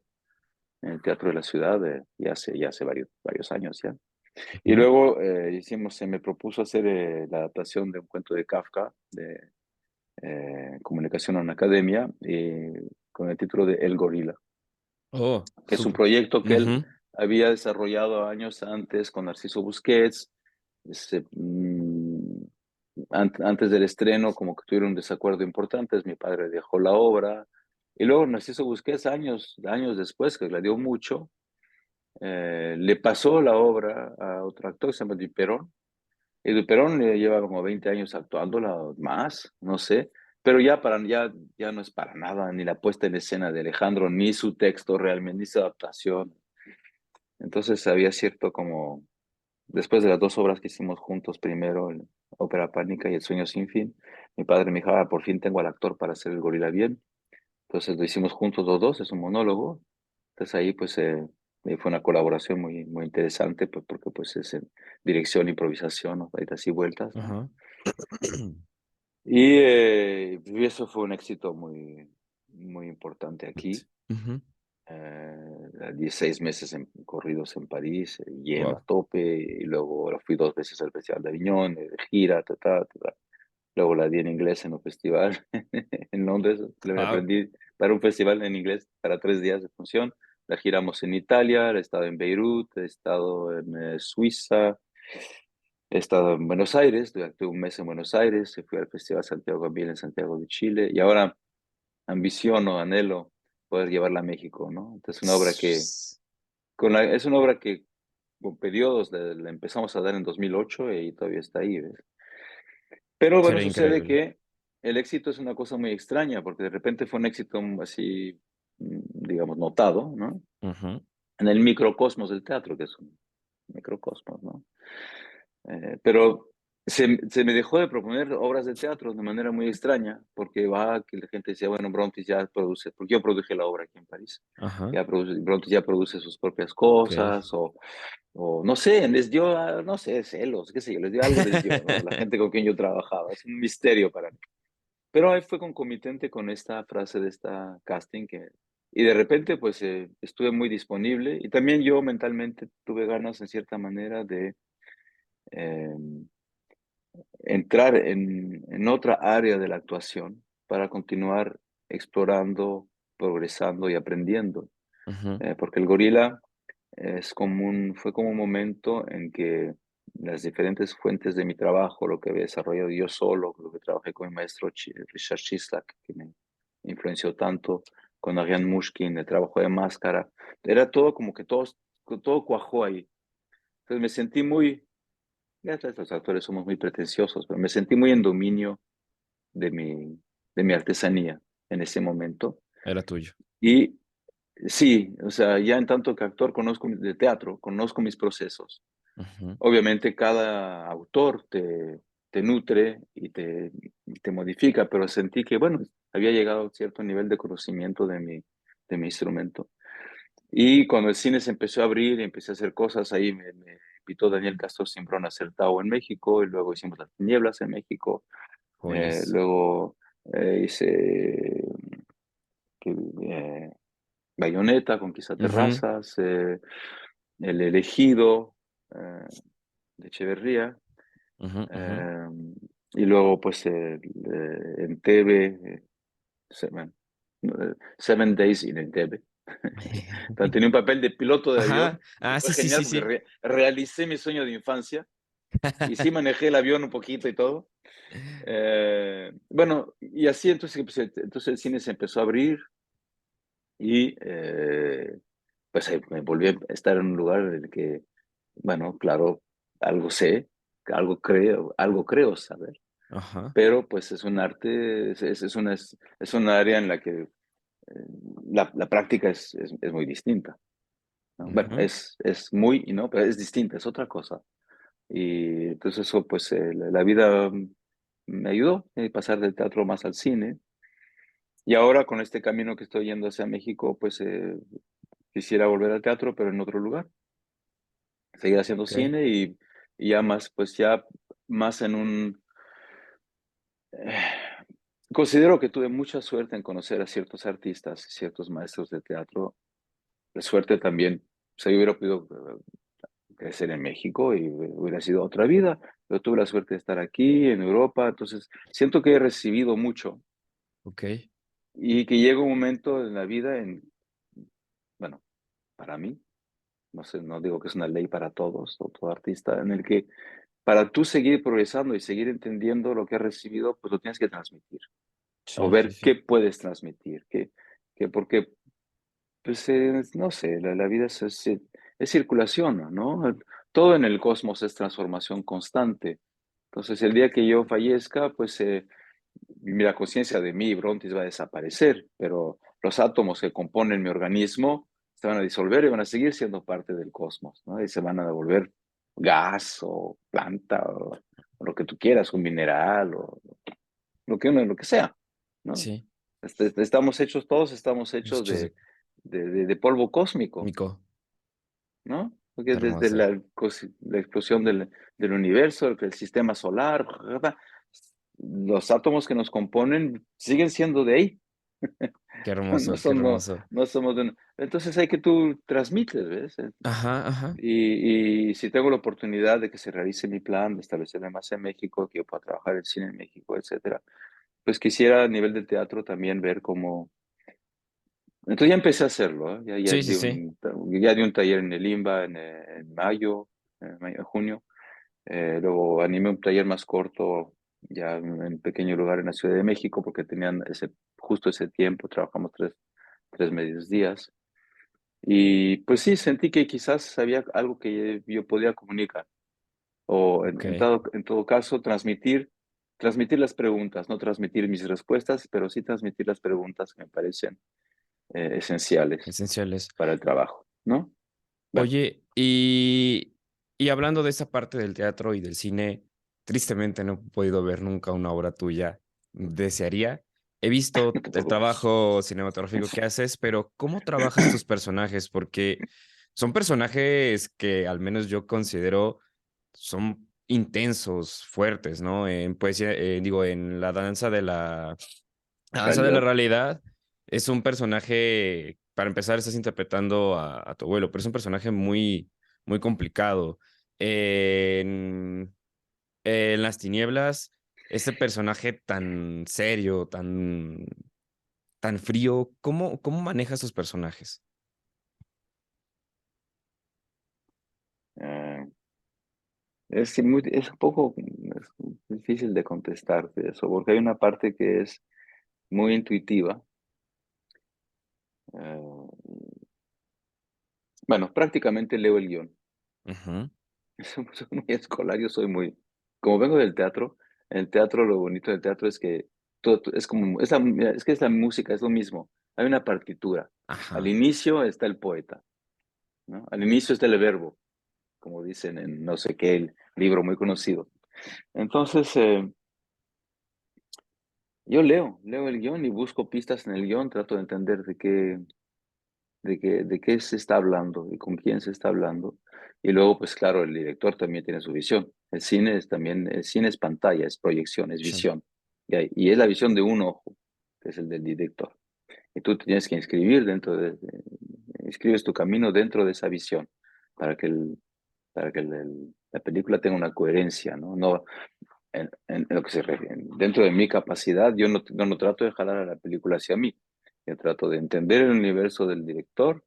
en el Teatro de la Ciudad, ya hace varios años ya. Y Ujú. luego se me propuso hacer la adaptación de un cuento de Kafka, de Comunicación en una Academia, con el título de El Gorila, Oh, que es un súper. proyecto que él Ujú. había desarrollado años antes con Narciso Busquets. Ese, antes del estreno, como que tuvieron un desacuerdo importante, mi padre dejó la obra. Y luego Narciso Busquets, años después, que le dio mucho, le pasó la obra a otro actor, se llama Di Perón, Edu Perón lleva como 20 años actuándola o más, no sé, pero ya no es para nada, ni la puesta en escena de Alejandro, ni su texto realmente, ni su adaptación. Entonces había cierto como, después de las dos obras que hicimos juntos, primero el Ópera Pánica y El Sueño Sin Fin, mi padre me dijo, "Ah, por fin tengo al actor para hacer el gorila bien". Entonces lo hicimos juntos los dos, es un monólogo. Entonces ahí pues fue una colaboración muy, muy interesante, pues porque pues es en dirección, improvisación, ¿no? Idas y vueltas, ¿no? Ajá. Y eso fue un éxito muy, muy importante aquí. Ujú. 16 meses corridos en París, lleno a Wow. tope, y luego fui 2 veces al Festival de Aviñón, de gira, ta, ta, ta, ta. Luego la di en inglés en un festival en Londres, me Wow. aprendí para un festival en inglés para 3 días de función. La giramos en Italia, he estado en Beirut, he estado en Suiza, he estado en Buenos Aires, durante un mes en Buenos Aires, fui al Festival Santiago Gambier en Santiago de Chile, y ahora ambiciono, anhelo poder llevarla a México, ¿no? Entonces, es una obra que con periodos la empezamos a dar en 2008 y todavía está ahí, ¿ves? Pero bueno, Sería sucede increíble. que el éxito es una cosa muy extraña, porque de repente fue un éxito así, digamos, notado, ¿no? Ujú. En el microcosmos del teatro, que es un microcosmos, ¿no? Pero se me dejó de proponer obras de teatro de manera muy extraña, porque que la gente decía, bueno, Brontis ya produce, porque yo produje la obra aquí en París, Ajá. Brontis ya produce sus propias Ok. cosas, o no sé, les dio, no sé, celos, qué sé yo, les dio algo, les dio, ¿no? La gente con quien yo trabajaba, es un misterio para mí. Pero ahí fue concomitente con esta frase de esta casting y de repente pues estuve muy disponible y también yo mentalmente tuve ganas en cierta manera de eh, entrar en otra área de la actuación para continuar explorando, progresando y aprendiendo. Ujú. Porque el gorila fue como un momento en que las diferentes fuentes de mi trabajo, lo que había desarrollado yo solo, lo que trabajé con mi maestro Richard Chislak, que me influenció tanto, con Ariane Mushkin, el trabajo de máscara, era todo como que todo cuajó ahí. Entonces me sentí muy, ya sabes, los actores somos muy pretenciosos, pero me sentí muy en dominio de mi artesanía en ese momento. Era tuyo. Y sí, o sea, ya en tanto que actor conozco de teatro, conozco mis procesos. Ujú. Obviamente cada autor te nutre y te modifica, pero sentí que, bueno, había llegado a cierto nivel de conocimiento de mi instrumento. Y cuando el cine se empezó a abrir y empecé a hacer cosas, ahí me invitó Daniel Castro Simbrón a hacer Tao en México, y luego hicimos Las Tinieblas en México, Joyas. luego hice que, eh, Bayonetta, Conquista Ujú. Terrazas, El Elegido, eh, de Echeverría, Ujú. Ujú. eh, y luego pues en TV, bueno, Seven Days in Entebbe. Tenía un papel de piloto de Ajá. avión y Ah, fue sí, sí, genial sí, porque sí. realicé mi sueño de infancia y sí manejé el avión un poquito y todo. Bueno, y así entonces el cine se empezó a abrir y pues me volví a estar en un lugar en el que, bueno, claro, algo sé, algo creo saber, Ajá. pero pues es un arte, es una área en la que la práctica es muy distinta, ¿no? Bueno, Ujú. es muy, y no, pero es distinta, es otra cosa. Y entonces eso, pues la vida me ayudó a pasar del teatro más al cine. Y ahora con este camino que estoy yendo hacia México, pues quisiera volver al teatro, pero en otro lugar. Seguir haciendo Ok. cine y ya más, pues ya más en un... eh, considero que tuve mucha suerte en conocer a ciertos artistas, ciertos maestros de teatro. La suerte también, o sea, yo hubiera podido crecer en México y hubiera sido otra vida, pero tuve la suerte de estar aquí, en Europa, entonces siento que he recibido mucho Ok. y que llega un momento en la vida, bueno, para mí, no sé, no digo que es una ley para todos o todo artista, en el que para tú seguir progresando y seguir entendiendo lo que has recibido, pues lo tienes que transmitir o Sí, sí, ver qué sí. puedes transmitir, porque, pues, no sé, la vida es circulación, ¿no? Todo en el cosmos es transformación constante. Entonces, el día que yo fallezca, pues la conciencia de mí, Brontis, va a desaparecer, pero los átomos que componen mi organismo se van a disolver y van a seguir siendo parte del cosmos, ¿no? Y se van a devolver gas o planta o lo que tú quieras, un mineral o lo que sea, ¿no? Sí, Estamos hechos, todos estamos los hechos hechos de de polvo cósmico, Mico. ¿no? Porque desde Hermoso. la explosión del universo, el sistema solar, los átomos que nos componen siguen siendo de ahí. Qué No hermoso, qué somos, hermoso. no somos de entonces hay que tú transmites, ¿ves? Ajá, ajá. Y si tengo la oportunidad de que se realice mi plan de establecerme más en México, que yo pueda trabajar el cine en México, etcétera, pues quisiera a nivel de teatro también ver cómo. Entonces ya empecé a hacerlo, ¿eh? Sí, sí, sí. Ya di un taller en el IMBA en mayo, junio. Luego animé un taller más corto, ya en pequeño lugar en la Ciudad de México, porque tenían justo ese tiempo, trabajamos tres medios días. Y pues sí, sentí que quizás había algo que yo podía comunicar, o Ok. en todo caso, transmitir las preguntas, no transmitir mis respuestas, pero sí transmitir las preguntas que me parecen esenciales Esenciales. para el trabajo, ¿no? Bueno, Oye, y hablando de esa parte del teatro y del cine, tristemente no he podido ver nunca una obra tuya. Desearía. He no visto te el preocupes. trabajo cinematográfico que haces, pero ¿cómo trabajas tus personajes? Porque son personajes que al menos yo considero son intensos, fuertes, ¿no? En poesía, digo, en la danza de la Realidad. realidad es un personaje, para empezar, estás interpretando a tu abuelo, pero es un personaje muy, muy complicado. En, en Las Tinieblas, este personaje tan serio, tan frío, ¿cómo manejas sus personajes? Eh, es un poco difícil de contestarte eso, porque hay una parte que es muy intuitiva. Eh, bueno, prácticamente leo el guión. Ujú. Soy muy escolar, yo soy muy. Como vengo del teatro, en el teatro lo bonito del teatro es que es como. Mira, es que es la música, es lo mismo. Hay una partitura. Al Ajá, inicio está el poeta, ¿no? Al inicio está el verbo, como dicen en no sé qué el libro muy conocido. Entonces, yo leo el guión y busco pistas en el guión, trato de entender de qué se está hablando y con quién se está hablando. Y luego, pues claro, el director también tiene su visión. El cine es pantalla, es proyección, es Shan. visión. Y es la visión de un ojo, que es el del director. Y tú tienes que inscribes tu camino dentro de esa visión para que la película tenga una coherencia, ¿no? No, en lo que se refiere, dentro de mi capacidad, yo no trato de jalar a la película hacia mí. Yo trato de entender el universo del director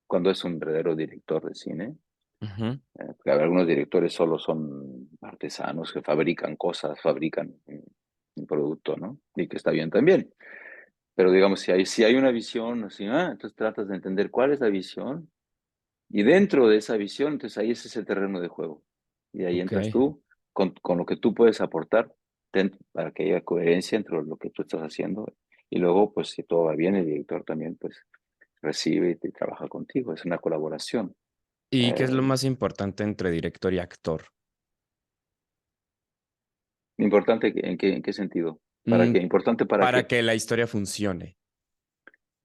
cuando es un verdadero director de cine. Ujú. Porque algunos directores solo son artesanos que fabrican cosas, fabrican un producto, ¿no? Y que está bien también. Pero digamos, si hay una visión, así, entonces tratas de entender cuál es la visión y dentro de esa visión, entonces ahí ese es el terreno de juego. Y ahí Ok. entras tú con lo que tú puedes aportar para que haya coherencia entre lo que tú estás haciendo. Y luego, pues si todo va bien, el director también, pues recibe y trabaja contigo. Es una colaboración. ¿Y qué es Eh, lo más importante entre director y actor? Importante, en qué sentido? ¿Para Mm, qué? ¿Importante para para qué? que la historia funcione.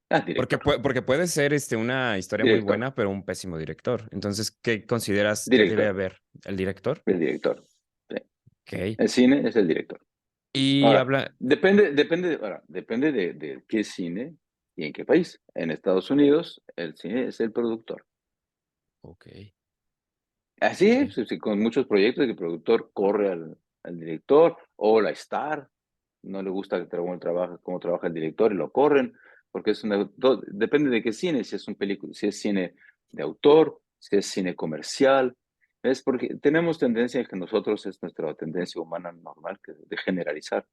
Porque, Director, porque puede ser una historia muy director, buena, pero un pésimo director. Entonces, ¿qué consideras que debe director, haber? ¿El director? el director. Sí. Ok. El cine es el director. Y Ahora, habla. depende de qué cine y en qué país. En Estados Unidos, el cine es el productor. Ok, Así ok. es, sí, con muchos proyectos el productor corre al director o la star. No le gusta cómo trabaja el director y lo corren, porque depende de qué cine, si es un película, si es cine de autor, si es cine comercial. Es porque tenemos tendencia que nosotros, es nuestra tendencia humana normal de generalizar.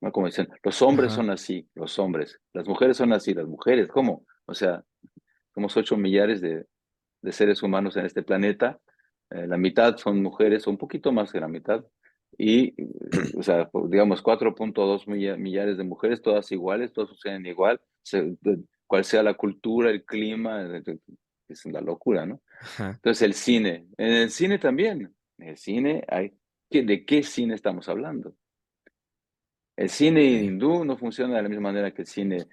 ¿No? Como dicen, los hombres Ajá. son así, los hombres, las mujeres son así, las mujeres, ¿cómo? O sea, somos 8 millares de seres humanos en este planeta, la mitad son mujeres, o un poquito más que la mitad, o sea, digamos, 4.2 millares de mujeres, todas iguales, todas suceden igual, cual sea la cultura, el clima, es una locura, ¿no? Ajá. Entonces, el cine, en el cine también, en el cine hay, ¿de qué cine estamos hablando? El cine Ok. hindú no funciona de la misma manera que el cine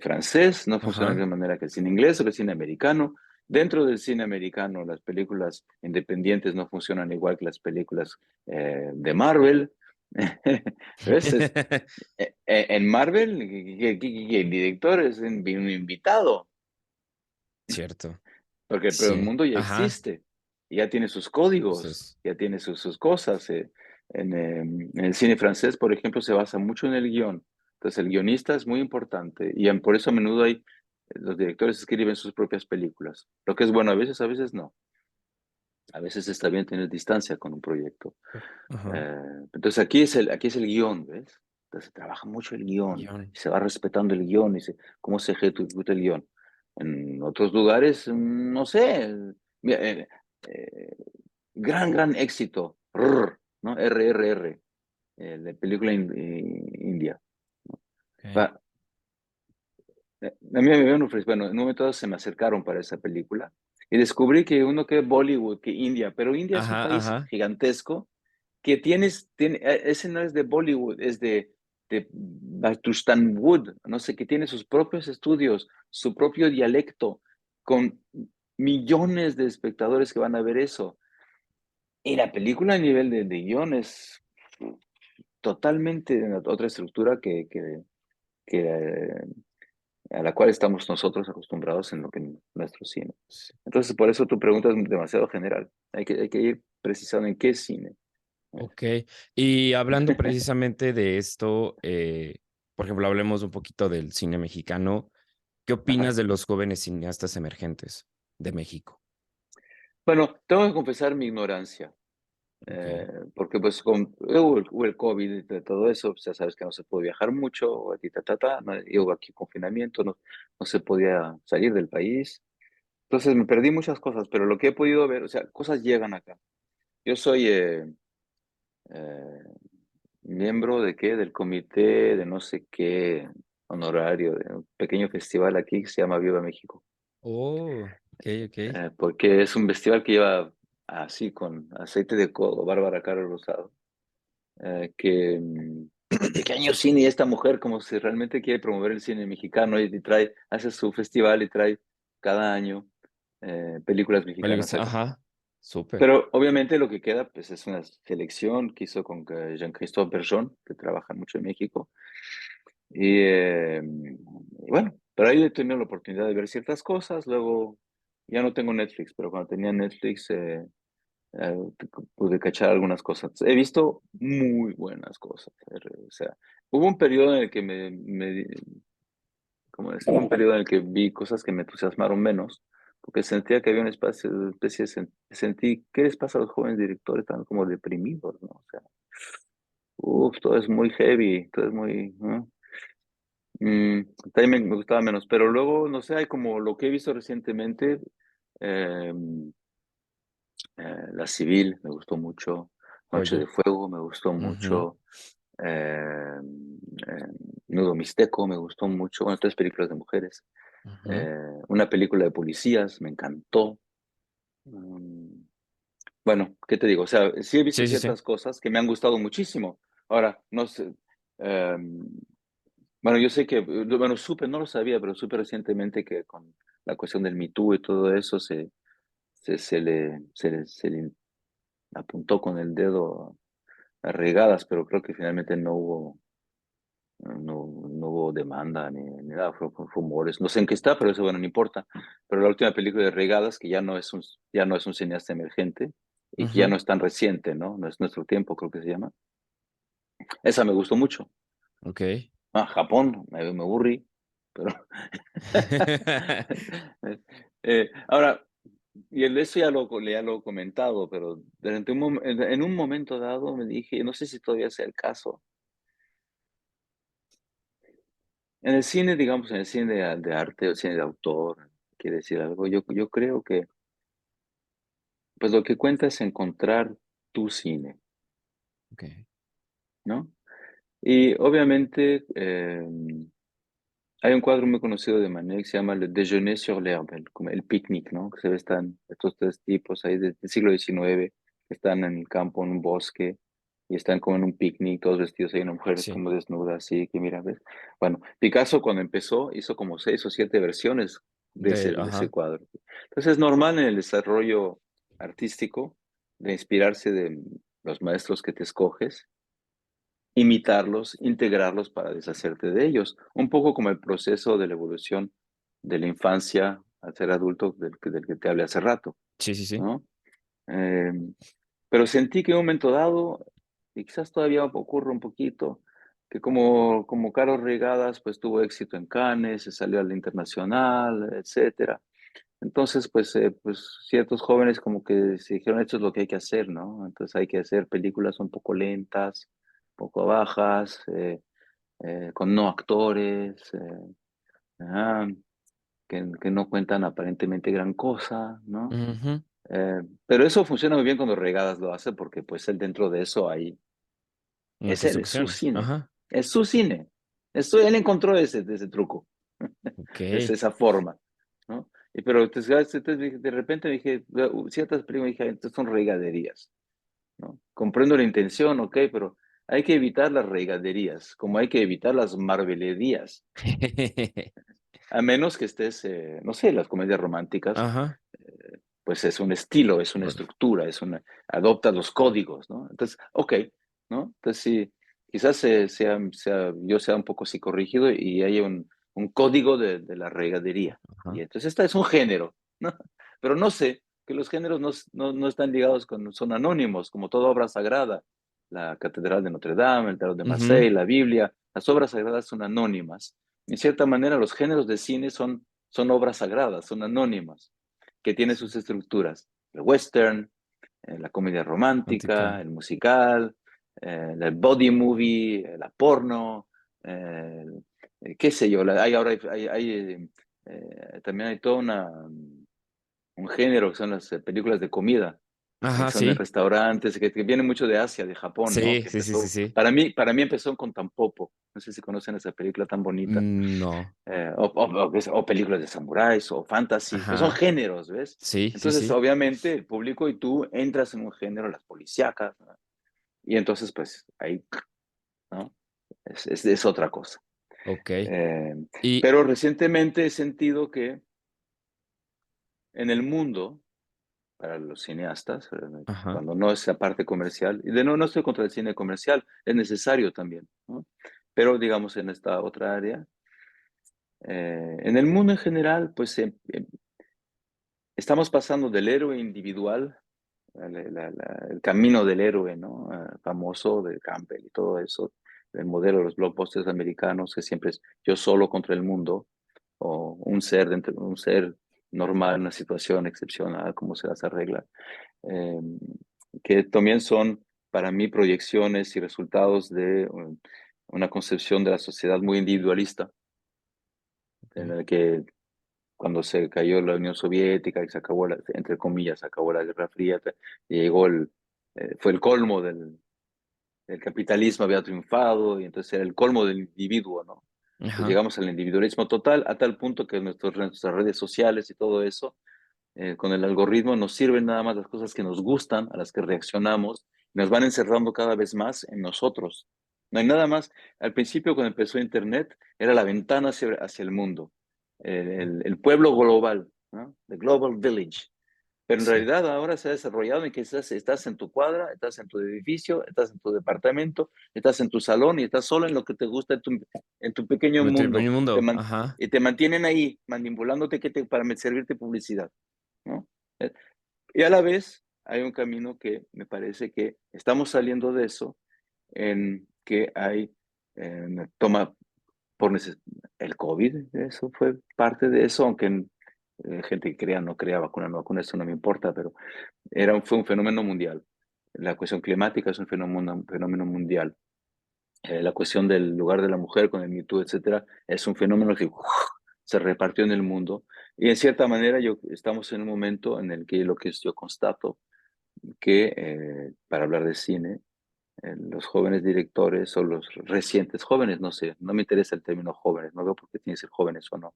francés, no funciona de la Ajá. misma manera que el cine inglés o que el cine americano. Dentro del cine americano, las películas independientes no funcionan igual que las películas de Marvel. ¿Ves? En Marvel, el director es un invitado, Cierto. pero el Sí. mundo ya Ajá. existe, y ya tiene sus códigos, Entonces, ya tiene sus cosas. En el cine francés, por ejemplo, se basa mucho en el guión. Entonces, el guionista es muy importante y por eso a menudo los directores escriben sus propias películas. Lo que es bueno a veces no. A veces está bien tener distancia con un proyecto. ajá. Entonces, aquí es el guión, ¿ves? Entonces, se trabaja mucho el guión, Guión. y se va respetando el guión, cómo se ejecuta el guión. En otros lugares, no sé, mira, eh, gran éxito, ¿no? RRR, la película india. Ok. Va, a mí me habían ofrecido, bueno, en un momento dado se me acercaron para esa película y descubrí que uno que Bollywood, que India, pero India es un Ajá, país ajá. gigantesco que ese no es de Bollywood, es de Batushtan Wood, no sé, que tiene sus propios estudios, su propio dialecto, con millones de espectadores que van a ver eso. Y la película a nivel de guión es totalmente de otra estructura que, a la cual estamos nosotros acostumbrados en lo que en nuestro cine. Sí. Entonces, por eso tu pregunta es demasiado general. Hay que ir precisando en qué cine. Ok. Y hablando precisamente de esto, por ejemplo, hablemos un poquito del cine mexicano. ¿Qué Ajá. opinas de los jóvenes cineastas emergentes de México? Bueno, tengo que confesar mi ignorancia, Ok. porque pues hubo el COVID y todo eso, pues, ya sabes que no se puede viajar mucho, aquí, no, y hubo aquí confinamiento, no se podía salir del país. Entonces me perdí muchas cosas, pero lo que he podido ver, o sea, cosas llegan acá. Yo soy eh, miembro de qué, del comité de no sé qué honorario, de un pequeño festival aquí que se llama Viva México. Oh, ok, ok. Porque es un festival que lleva así con aceite de coco, Bárbara Carlos Rosado, que qué años cine y esta mujer como si realmente quiere promover el cine mexicano hace su festival y trae cada año películas mexicanas acá. Ajá, súper. Pero obviamente lo que queda pues es una selección que hizo con Jean-Christophe Bergeron, que trabaja mucho en México. Y bueno, pero ahí he tenido la oportunidad de ver ciertas cosas. Luego ya no tengo Netflix, pero cuando tenía Netflix pude cachar algunas cosas. He visto muy buenas cosas. O sea, hubo un periodo en el que ¿cómo decir? Un periodo en el que vi cosas que me entusiasmaron menos, porque sentía que había una especie sentí, ¿qué les pasa a los jóvenes directores? Están como deprimidos, ¿no? O sea, todo es muy heavy, todo es muy, ¿no? Mm, también me gustaba menos, pero luego, no sé, hay como lo que he visto recientemente, eh, La Civil me gustó mucho, Noche de Joya. Fuego me gustó Ujú, mucho, Nudo Mixteco me gustó mucho, bueno, tres películas de mujeres, ujú. una película de policías me encantó. Mm, bueno, ¿qué te digo? O sea, sí he visto Sí, sí, sí. ciertas cosas que me han gustado muchísimo. Ahora, no sé, bueno, yo sé que, bueno, supe, no lo sabía, pero supe recientemente que con la cuestión del Me Too y todo eso se le apuntó con el dedo a regadas, pero creo que finalmente no hubo demanda ni nada, fue rumores. No sé en qué está, pero eso, bueno, no importa. Pero la última película de Regadas, que ya no es un cineasta emergente y que ya Ujú, no es tan reciente, ¿no? No es Nuestro Tiempo, creo que se llama. Esa me gustó mucho. ok. Japón, me aburrí, pero ahora, y eso ya lo he comentado, pero en un momento dado me dije, no sé si todavía sea el caso, en el cine, digamos, en el cine de arte o cine de autor, quiere decir algo, yo creo que, pues lo que cuenta es encontrar tu cine. Ok. ¿no? Y obviamente hay un cuadro muy conocido de Manet que se llama Le Déjeuner sur l'herbe, como el picnic, ¿no? Que se ve están estos tres tipos ahí del siglo XIX que están en el campo, en un bosque, y están como en un picnic, todos vestidos. Hay una mujer Sí. como desnuda, así, que mira, ¿ves? Bueno, Picasso cuando empezó hizo como 6 o 7 versiones de ese Ajá. cuadro. Entonces es normal en el desarrollo artístico de inspirarse de los maestros que te escoges, imitarlos, integrarlos para deshacerte de ellos. Un poco como el proceso de la evolución de la infancia al ser adulto del que te hablé hace rato, Sí, sí, sí. ¿no? Eh, pero sentí que en un momento dado, y quizás todavía ocurre un poquito, que como Carlos Regadas, pues tuvo éxito en Cannes, se salió al internacional, etcétera. Entonces, pues ciertos jóvenes como que se dijeron, esto es lo que hay que hacer, ¿no? Entonces hay que hacer películas un poco lentas, un poco bajas, con no actores, ah, que no cuentan aparentemente gran cosa, ¿no? Ujú. Pero eso funciona muy bien cuando Regadas lo hace porque pues él dentro de eso ahí, Una es él, es su construcción. cine, Ajá. es su cine. Él encontró ese truco, Ok. esa forma, ¿no? Pero de repente dije, ciertas películas dije, estas son regaderías, ¿no? Comprendo la intención, ok, pero hay que evitar las regaderías, como hay que evitar las marvelerías. A menos que estés, no sé, las comedias románticas, Ajá. pues es un estilo, es una Bueno. estructura, adopta los códigos, ¿no? Entonces, ok, ¿no? Entonces sí, quizás yo sea un poco psicorrígido y haya un código de la regadería. Y Ajá. entonces esta es un género, ¿no? Pero no sé, que los géneros no están ligados son anónimos, como toda obra sagrada. La Catedral de Notre Dame, el Tarot de Ujú. Marseille, la Biblia, las obras sagradas son anónimas. En cierta manera, los géneros de cine son obras sagradas, son anónimas, que tienen Sí. sus estructuras. El western, la comedia romántica, Cuántica. el musical, el body movie, la porno, qué sé yo. También hay todo un género que son las películas de comida, Ajá, son en sí. restaurantes, que viene mucho de Asia, de Japón, ¿no? Sí, Que sí, sí, sí, empezó, sí. para mí empezó con Tampopo. No sé si conocen esa película tan bonita. No. O películas de samuráis o fantasy, pues son Ajá. géneros, ¿ves? Sí, sí, Entonces, sí. obviamente, el público y tú entras en un género, las policíacas, ¿no? Y entonces, pues ahí, ¿no? Es otra cosa. Ok. Eh, Y, pero recientemente he sentido que en el mundo, para los cineastas, ajá. cuando no es la parte comercial, y de no estoy contra el cine comercial, es necesario también, ¿no? Pero digamos en esta otra área, en el mundo en general, pues estamos pasando del héroe individual, el camino del héroe, ¿no? Famoso de Campbell y todo eso, el modelo de los blockbusters americanos, que siempre es yo solo contra el mundo, o un ser normal, una situación excepcional, cómo se las arregla, eh, que también son para mí proyecciones y resultados de una concepción de la sociedad muy individualista, en Ok. la que cuando se cayó la Unión Soviética y se acabó, entre comillas, se acabó la Guerra Fría, y fue el colmo del capitalismo, había triunfado y entonces era el colmo del individuo, ¿no? Entonces Ajá. llegamos al individualismo total a tal punto que nuestras redes sociales y todo eso, con el algoritmo nos sirven nada más las cosas que nos gustan, a las que reaccionamos, y nos van encerrando cada vez más en nosotros. No hay nada más. Al principio, cuando empezó Internet, era la ventana hacia el mundo, el pueblo global, ¿no? The Global Village. Pero en Sí. realidad ahora se ha desarrollado en que estás en tu cuadra, estás en tu edificio, estás en tu departamento, estás en tu salón y estás solo en lo que te gusta en tu pequeño Mi mundo. pequeño mundo. Ajá. Y te mantienen ahí, manipulándote para servirte publicidad, ¿no? Eh, Y a la vez hay un camino que me parece que estamos saliendo de eso, en que hay toma por el COVID, eso fue parte de eso, aunque gente que crea, no crea, vacuna, no vacuna, eso no me importa, pero fue un fenómeno mundial. La cuestión climática es un fenómeno mundial. La cuestión del lugar de la mujer con el Me Too, etcétera, es un fenómeno que se repartió en el mundo. Y en cierta manera estamos en un momento en el que lo que yo constato, que para hablar de cine, los jóvenes directores o los recientes jóvenes, no sé, no me interesa el término jóvenes, no veo por qué tiene que ser jóvenes o no,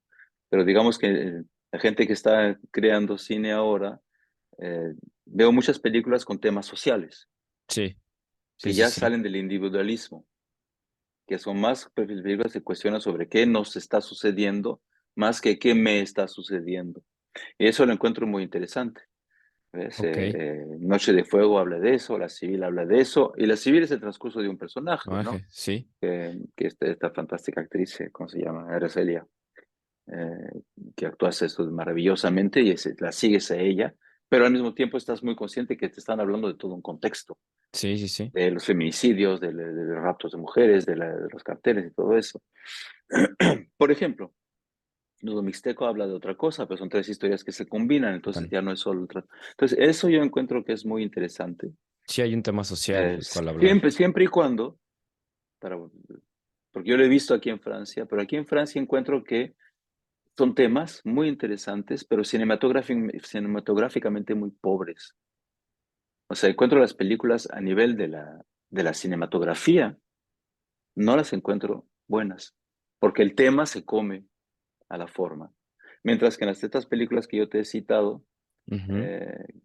pero digamos que la gente que está creando cine ahora, eh, veo muchas películas con temas sociales, Sí, sí, que sí, ya sí. salen del individualismo, que son más películas que cuestionan sobre qué nos está sucediendo, más que qué me está sucediendo. Y eso lo encuentro muy interesante. ¿Ves? Ok. Noche de Fuego habla de eso, La Civil habla de eso, y La Civil es el transcurso de un personaje, ¿no? Sí, Que esta fantástica actriz, ¿cómo se llama? Araceli, que actúas esto maravillosamente y la sigues a ella, pero al mismo tiempo estás muy consciente que te están hablando de todo un contexto, sí, sí, sí. de los feminicidios, de los raptos de mujeres, de los carteles y todo eso. Por ejemplo, Nudo Mixteco habla de otra cosa, pero son tres historias que se combinan, entonces Tan- ya no es solo otra. Entonces, eso yo encuentro que es muy interesante. Sí, hay un tema social del cual hablar. Siempre y cuando, para, porque yo lo he visto aquí en Francia, pero aquí en Francia encuentro que son temas muy interesantes, pero cinematográficamente muy pobres. O sea, encuentro las películas a nivel de la cinematografía, no las encuentro buenas, porque el tema se come a la forma. Mientras que en estas películas que yo te he citado, Ujú.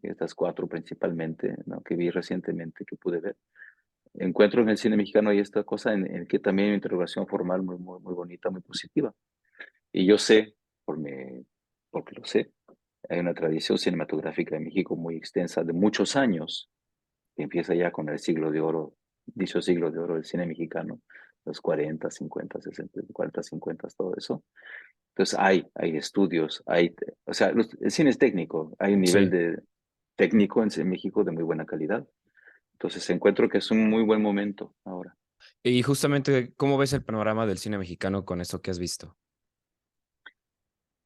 estas cuatro principalmente, ¿no? Que vi recientemente, que pude ver, encuentro en el cine mexicano hay esta cosa en que también hay una interrogación formal muy bonita, muy positiva. Y yo sé, porque lo sé, hay una tradición cinematográfica en México muy extensa de muchos años, que empieza ya con el siglo de oro, dicho siglo de oro del cine mexicano, los 40, 50, 60, 40, 50, todo eso. Entonces hay estudios, o sea, el cine es técnico, hay un nivel Sí. de técnico en México de muy buena calidad. Entonces encuentro que es un muy buen momento ahora. Y justamente, ¿cómo ves el panorama del cine mexicano con esto que has visto?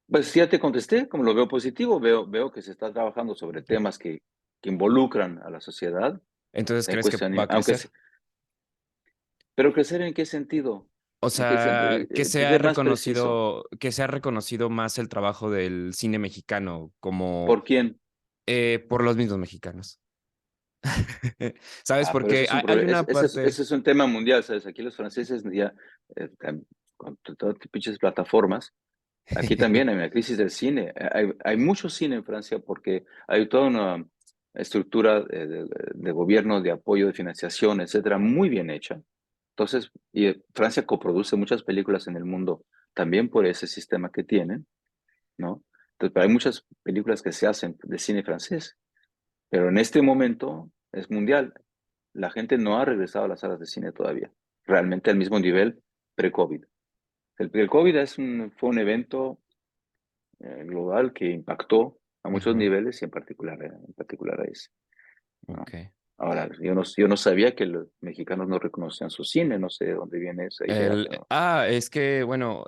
Pues ya te contesté, como lo veo positivo, veo que se está trabajando sobre temas que involucran a la sociedad, Entonces, ¿crees que va a aunque crecer? pero crecer en qué sentido, O en qué sea, ser más preciso, que sea reconocido más el trabajo del cine mexicano como ¿por quién? por los mismos mexicanos. ¿Sabes? Pero ese Porque es un hay problema, una parte. ese es un tema mundial, ¿sabes? Aquí los franceses ya, con todas las pinches plataformas, aquí también hay una crisis del cine. Hay mucho cine en Francia porque hay toda una estructura de gobierno, de apoyo, de financiación, etcétera, muy bien hecha. Entonces, Francia coproduce muchas películas en el mundo también por ese sistema que tienen, ¿no? Entonces, pero hay muchas películas que se hacen de cine francés, pero en este momento es mundial. La gente no ha regresado a las salas de cine todavía, realmente al mismo nivel pre-COVID. El COVID fue un evento global que impactó a muchos Ujú, niveles y en particular a ese, ¿no? ok. Ahora, yo no sabía que los mexicanos no reconocían su cine, no sé de dónde viene esa idea, pero Es que, bueno,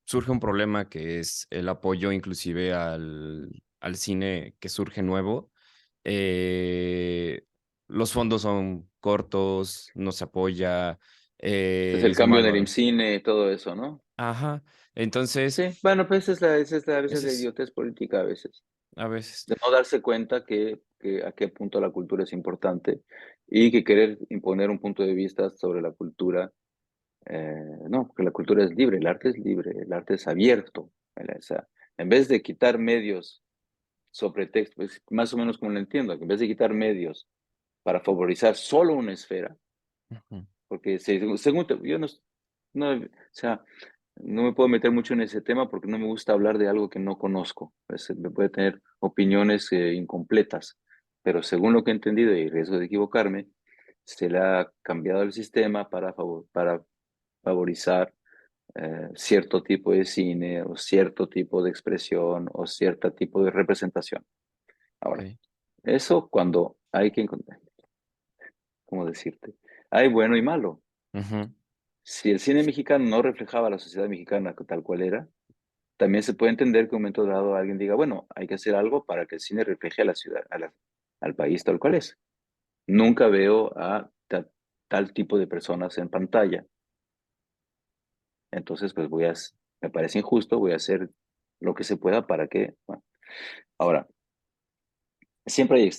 surge un problema que es el apoyo inclusive al cine que surge nuevo. Eh, los fondos son cortos, no se apoya, es el es cambio del malo. IMCINE y todo eso, ¿no? Ajá. Entonces, Sí, bueno, pues a veces ese la es idiotez política, a veces, a veces. de no darse cuenta que a qué punto la cultura es importante y que querer imponer un punto de vista sobre la cultura. No, porque la cultura es libre, el arte es libre, el arte es abierto. ¿Verdad? O sea, en vez de quitar medios sobre texto, pues, más o menos como lo entiendo, que en vez de quitar medios para favorizar solo una esfera, Ujú. porque yo no, o sea, no me puedo meter mucho en ese tema porque no me gusta hablar de algo que no conozco. Pues, me puede tener opiniones incompletas, pero según lo que he entendido y riesgo de equivocarme, se le ha cambiado el sistema para favorizar cierto tipo de cine o cierto tipo de expresión o cierto tipo de representación. Ahora, Ok. eso cuando hay que encontrar, ¿cómo decirte? Hay bueno y malo. Ujú. Si el cine mexicano no reflejaba la sociedad mexicana tal cual era, también se puede entender que en un momento dado alguien diga, bueno, hay que hacer algo para que el cine refleje a la ciudad, al país tal cual es. Nunca veo a tal tipo de personas en pantalla. Entonces, pues me parece injusto, voy a hacer lo que se pueda para que, bueno. Ahora, siempre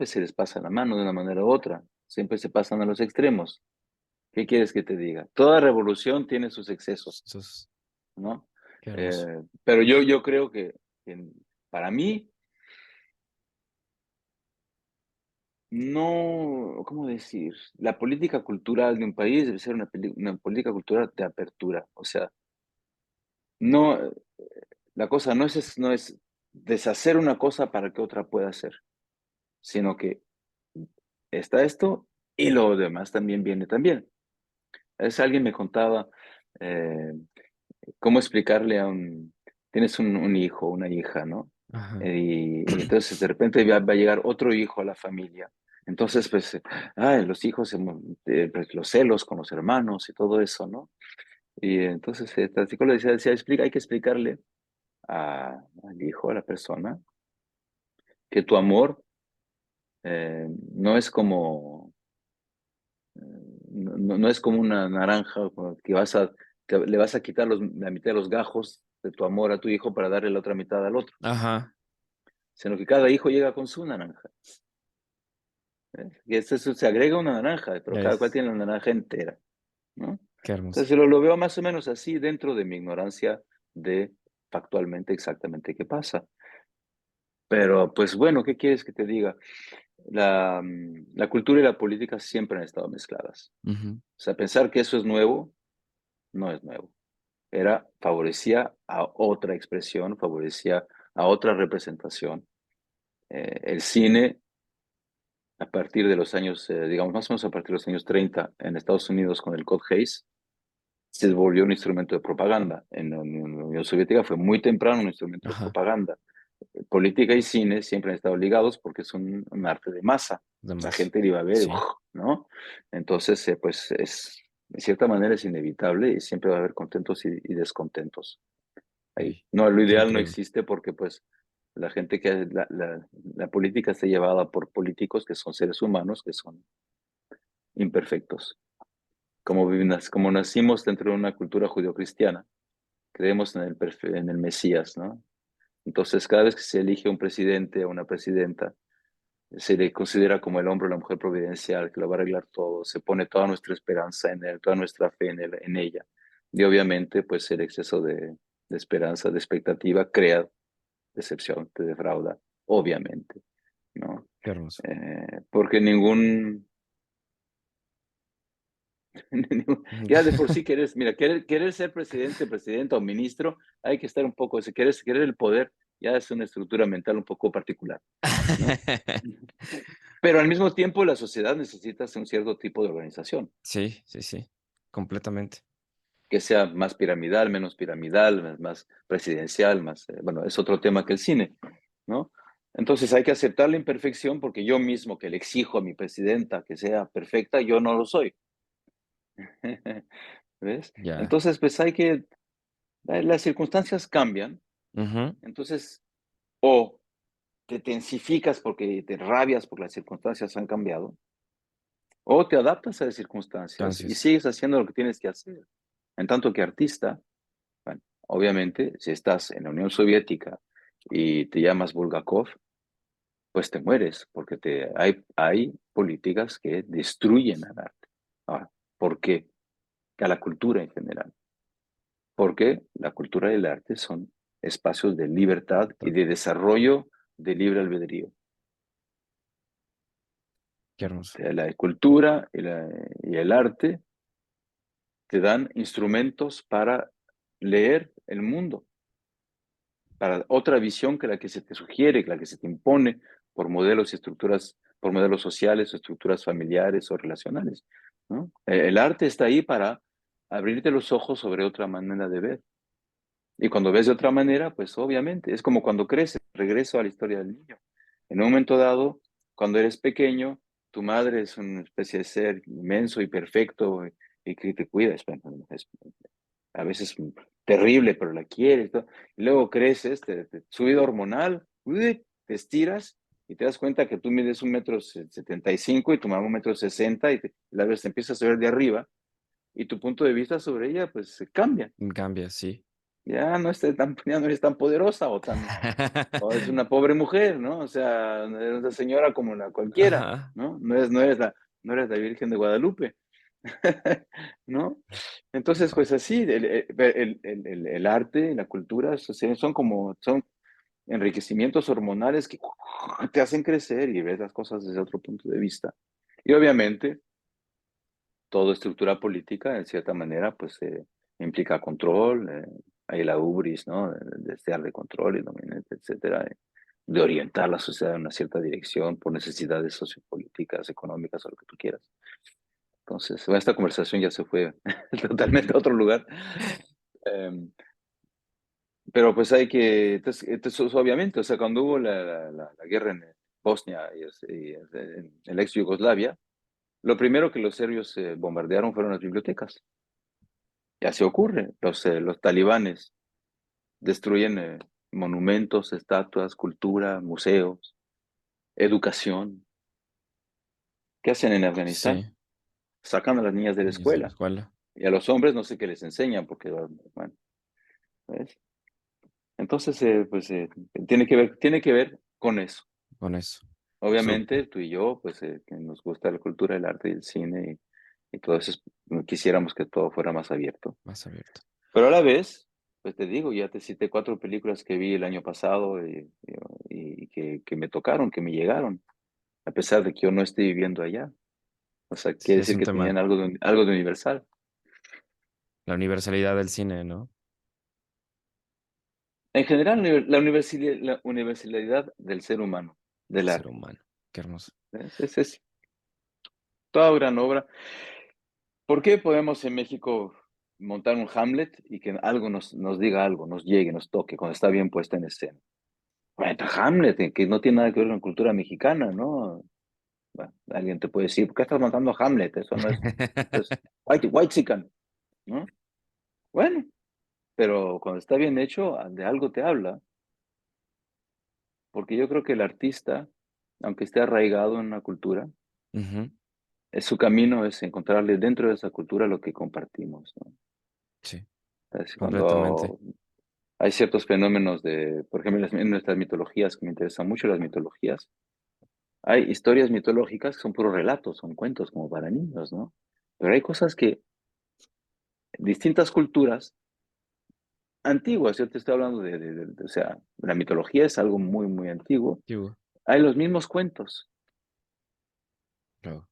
se les pasa la mano de una manera u otra, siempre se pasan a los extremos. ¿Qué quieres que te diga? Toda revolución tiene sus excesos, Sos- ¿no? Qué hermoso. Pero yo creo que para mí no, ¿cómo decir? La política cultural de un país debe ser una política cultural de apertura. O sea, no, la cosa no es deshacer una cosa para que otra pueda hacer, sino que está esto y lo demás también viene también. Alguien me contaba eh, cómo explicarle tienes un hijo, una hija, ¿no? Ajá. Y entonces de repente va a llegar otro hijo a la familia. Entonces, pues, los hijos, pues, los celos con los hermanos y todo eso, ¿no? Y entonces este artículo decía, hay que explicarle al hijo, a la persona, que tu amor no es como, no es como una naranja que le vas a quitar la mitad de los gajos de tu amor a tu hijo para darle la otra mitad al otro, Ajá. sino que cada hijo llega con su naranja. Y esto se agrega una naranja, pero cada cual Es, tiene la naranja entera, ¿no? qué hermoso. Entonces lo veo más o menos así dentro de mi ignorancia de factualmente exactamente qué pasa. Pero pues bueno, ¿qué quieres que te diga? La cultura y la política siempre han estado mezcladas. Ujú. O sea, pensar que eso es nuevo, no es nuevo. Favorecía a otra expresión, favorecía a otra representación. El cine, a partir de los años, digamos, más o menos a partir de los años 30 en Estados Unidos con el Code Hayes, se volvió un instrumento de propaganda. En la Unión Soviética fue muy temprano un instrumento de Ajá. propaganda. Política y cine siempre han estado ligados porque es un arte de masa. La Demás. gente le iba a ver, Sí. ¿no? Entonces, pues de cierta manera es inevitable y siempre va a haber contentos y descontentos ahí. Ey, No, lo qué ideal no increíble. existe porque pues la política está llevada por políticos que son seres humanos, que son imperfectos. Como nacimos dentro de una cultura judeocristiana, creemos en el Mesías, ¿no? Entonces, cada vez que se elige un presidente o una presidenta, se le considera como el hombre o la mujer providencial que lo va a arreglar todo, se pone toda nuestra esperanza en él, toda nuestra fe en ella. Y obviamente, pues el exceso de esperanza, de expectativa, crea decepción, te defrauda, obviamente, ¿no? Qué hermoso. Porque ya de por sí mira, querer ser presidente, presidenta o ministro, hay que estar un poco, si querer el poder, ya es una estructura mental un poco particular, ¿no? Pero al mismo tiempo la sociedad necesita un cierto tipo de organización, Sí, sí, sí. Completamente. que sea más piramidal, menos piramidal, más presidencial, bueno, es otro tema que el cine, ¿no? Entonces hay que aceptar la imperfección porque yo mismo que le exijo a mi presidenta que sea perfecta, yo no lo soy. ¿Ves? Ya. Entonces, pues las circunstancias cambian, Ujú. entonces, o te tensificas porque te rabias porque las circunstancias han cambiado, o te adaptas a las circunstancias y Entonces, sigues haciendo lo que tienes que hacer. En tanto que artista, bueno, obviamente, si estás en la Unión Soviética y te llamas Bulgakov, pues te mueres, porque hay políticas que destruyen al arte. Ahora, ¿por qué? A la cultura en general. Porque la cultura y el arte son espacios de libertad y de desarrollo de libre albedrío. qué hermoso. La cultura y el arte te dan instrumentos para leer el mundo, para otra visión que la que se te sugiere, que la que se te impone por modelos y estructuras, por modelos sociales o estructuras familiares o relacionales, ¿no? El arte está ahí para abrirte los ojos sobre otra manera de ver. Y cuando ves de otra manera, pues obviamente, es como cuando creces, regreso a la historia del niño. En un momento dado, cuando eres pequeño, tu madre es una especie de ser inmenso y perfecto y que te cuida. Es a veces terrible, pero la quieres, ¿no? Y luego creces, subida hormonal, te estiras y te das cuenta que tú mides 1,75 m y tu mamá 1,60 m y la ves, te empiezas a ver de arriba y tu punto de vista sobre ella, pues se cambia. Cambia, sí. ya no eres tan poderosa o es una pobre mujer, ¿no? O sea, eres una señora como la cualquiera, Ajá, ¿no? No eres la Virgen de Guadalupe, ¿no? Entonces, guau, pues así, el arte, la cultura, son enriquecimientos hormonales que te hacen crecer y ves las cosas desde otro punto de vista. Y obviamente, toda estructura política, en cierta manera, pues implica control, hay la ubris, ¿no? De desear de control y dominante, etcétera, de orientar la sociedad en una cierta dirección por necesidades sociopolíticas, económicas o lo que tú quieras. Entonces, bueno, esta conversación ya se fue totalmente a otro lugar. Em, pero pues hay que, entonces, obviamente, o sea, cuando hubo la guerra en Bosnia en el ex Yugoslavia, lo primero que los serbios bombardearon fueron las bibliotecas. Y así ocurre. Los talibanes destruyen monumentos, estatuas, cultura, museos, educación. ¿Qué hacen en Afganistán? sí, Sacan a las niñas de la niños de la escuela escuela, y a los hombres no sé qué les enseñan porque, bueno, ¿ves? Entonces, pues tiene que ver con eso. con eso. Súper, Obviamente, tú y yo, pues que nos gusta la cultura, el arte y el cine y todo eso, quisiéramos que todo fuera más abierto. más abierto. Pero a la vez, pues te digo, ya te cité 4 películas que vi el año pasado y que me tocaron, que me llegaron, a pesar de que yo no esté viviendo allá. O sea, quiere Sí, es decir un que tema, tenían algo de universal. la universalidad del cine, ¿no? En general, la universalidad del ser humano, Del del ser arte. humano. Qué hermoso. Es toda gran obra. ¿Por qué podemos en México montar un Hamlet y que algo nos diga algo, nos llegue, nos toque, cuando está bien puesta en escena? Bueno, Hamlet, que no tiene nada que ver con cultura mexicana, ¿no? Bueno, alguien te puede decir, ¿por qué estás matando a Hamlet? Eso es white ¿no? Bueno, pero cuando está bien hecho, de algo te habla, porque yo creo que el artista, aunque esté arraigado en una cultura, Ujú, su camino es encontrarle dentro de esa cultura lo que compartimos, ¿no? sí, Es completamente. cuando hay ciertos fenómenos por ejemplo, en nuestras mitologías, que me interesan mucho las mitologías, hay historias mitológicas que son puros relatos, son cuentos como para niños, ¿no? Pero hay cosas que distintas culturas antiguas, yo te estoy hablando o sea, la mitología es algo muy, muy antiguo. Digo, Hay los mismos cuentos, claro.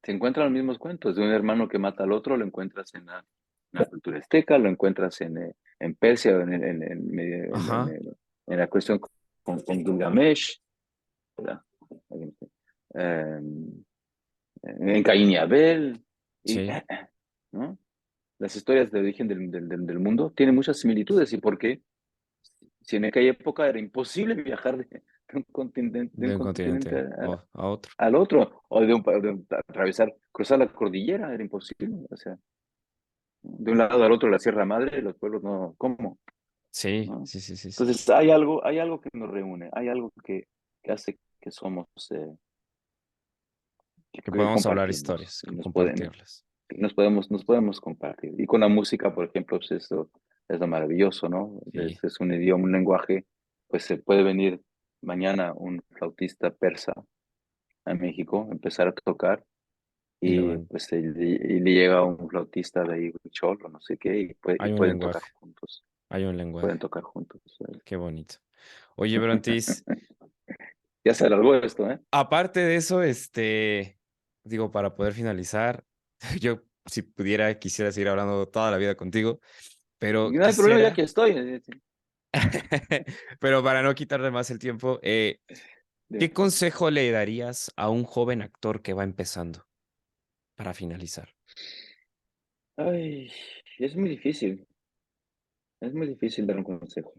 se encuentran los mismos cuentos de un hermano que mata al otro, lo encuentras en la cultura azteca, lo encuentras en Persia, Ajá, en la cuestión con Gilgamesh, ¿verdad? Eh, en Caín y Abel, y, sí, ¿no? Las historias de origen del mundo tienen muchas similitudes. ¿Y por qué? Si en aquella época era imposible viajar de un de un continente continente a otro. al otro, o atravesar, cruzar la cordillera, era imposible. O sea, de un lado al otro de la Sierra Madre, los pueblos no, ¿cómo? Sí, ¿No? sí, sí, sí, sí. Entonces, hay algo que nos reúne, hay algo que hace que somos, Que que podamos hablar compartimos historias, y compartirlas. nos podemos compartir. Y con la música, por ejemplo, pues eso es lo maravilloso, ¿no? Sí, Es un idioma, un lenguaje, pues se puede venir mañana un flautista persa a México, empezar a tocar, y lo y ven. pues y le llega un flautista de ahí, Huichol, o no sé qué, y Hay un pueden tocar lenguaje, juntos, hay un pueden lenguaje. tocar juntos. Qué bonito. Oye, Brontis, Ya se alargó esto, ¿eh? aparte de eso, digo, para poder finalizar, yo si pudiera, quisiera seguir hablando toda la vida contigo, pero No hay problema, ya quisiera, que estoy. pero para no quitarle más el tiempo, Dime. ¿qué consejo le darías a un joven actor que va empezando para finalizar? Ay, es muy difícil dar un consejo.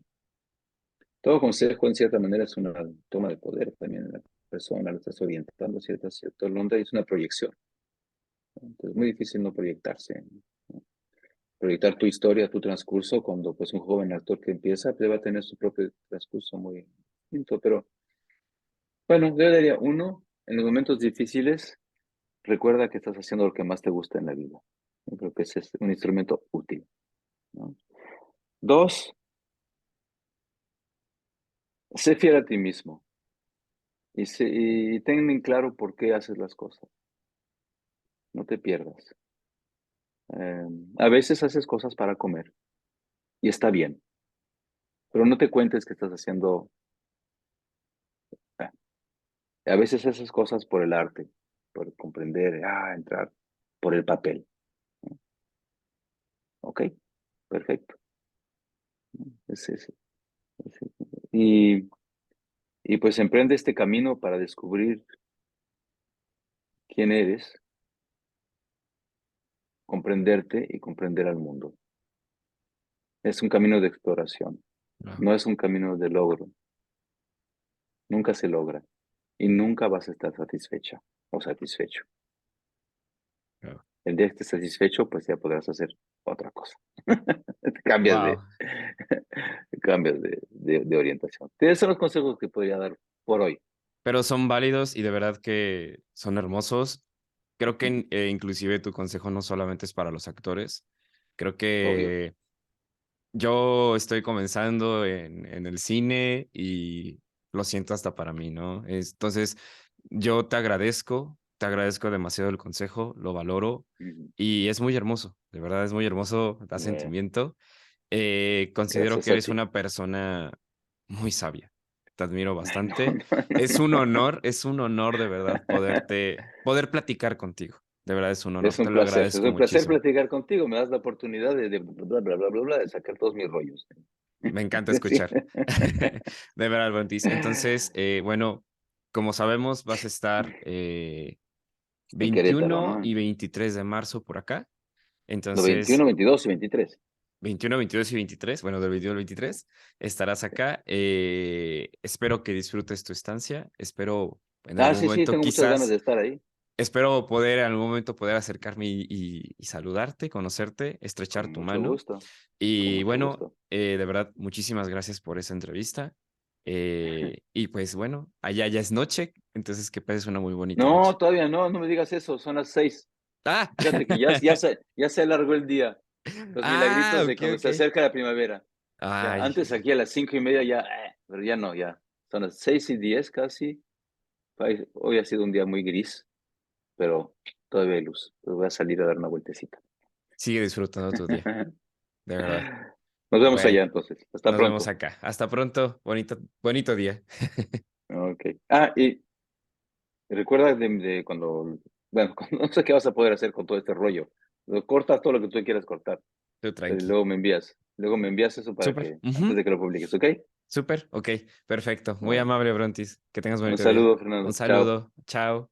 Todo consejo, en cierta manera, es una toma de poder también en la persona, lo estás orientando cierto onda y es una proyección, ¿no? Entonces, es muy difícil no proyectarse, ¿no? Proyectar tu historia, tu transcurso, cuando pues un joven actor que empieza, pues va a tener su propio transcurso muy distinto. Pero bueno, yo diría, uno, en los momentos difíciles, recuerda que estás haciendo lo que más te gusta en la vida. Yo creo que ese es un instrumento útil, ¿no? Dos, sé fiel a ti mismo y ten en claro por qué haces las cosas. No te pierdas. A veces haces cosas para comer y está bien, pero no te cuentes que estás haciendo. eh, A veces haces cosas por el arte, por comprender, entrar, por el papel. Ok, perfecto. Es, es- es- y, y pues emprende este camino para descubrir quién eres, comprenderte y comprender al mundo. Es un camino de exploración, Wow, no es un camino de logro. Nunca se logra y nunca vas a estar satisfecha o satisfecho. wow. El día que estés satisfecho, pues ya podrás hacer otra cosa. Cambias de, Wow. cambias de orientación. Esos son los consejos que podría dar por hoy. Pero son válidos y de verdad que son hermosos. Creo que Ujú. inclusive tu consejo no solamente es para los actores. Creo Obvio. que yo estoy comenzando en el cine y lo siento hasta para mí, ¿no? Entonces, yo te agradezco demasiado el consejo, lo valoro Ujú. y es muy hermoso, de verdad es muy hermoso, da Eh, sentimiento. Considero que Gracias a eres ti. una persona muy sabia, te admiro No, bastante. no, no, no. Es un honor de verdad poder platicar contigo, de verdad es un honor, te lo Es agradezco un placer muchísimo. platicar contigo. Me das la oportunidad de bla, bla, bla, bla, bla, de sacar todos mis rollos. Me encanta Sí. escuchar. De verdad, Bontis. Entonces, bueno, como sabemos, vas a estar En Querétaro, 21 ¿no? y 23 de marzo por acá. No, Entonces, 21, 22 y 23. 21, 22 y 23, bueno, del 22 al 23, estarás acá. Espero que disfrutes tu estancia. Espero en algún Sí, sí, momento, tengo muchas ganas quizás, de estar ahí. espero poder en algún momento poder acercarme y saludarte, conocerte, estrechar Con tu mucho mano. gusto, con Y mucho bueno, gusto. de verdad, muchísimas gracias por esa entrevista. Y pues bueno, allá ya es noche, entonces que pases una muy bonita No, noche. todavía no, no me digas eso, son las 6. Ah, Fíjate que ya se alargó el día. Los ah, milagritos de ok, cuando se ok. acerca la primavera. Ya, Ay, antes aquí a las 5:30 ya, pero ya no, ya. Son las 6:10 casi. Hoy ha sido un día muy gris, pero todavía hay luz. Pues voy a salir a dar una vueltecita. sigue disfrutando tu día, de verdad. Nos vemos Bueno, allá entonces. Hasta nos vemos pronto. acá. Hasta pronto, bonito día. Ok. Y recuerda de cuando, bueno, no sé qué vas a poder hacer con todo este rollo. Cortas todo lo que tú quieras cortar. Tú Pero tranqui. luego me envías eso para Súper, que, antes ujú, de que lo publiques, ¿ok? súper, ok, perfecto. Muy Bueno, amable, Brontis. Que tengas un bonito día. saludo, Un Fernando. Chao. saludo, chao.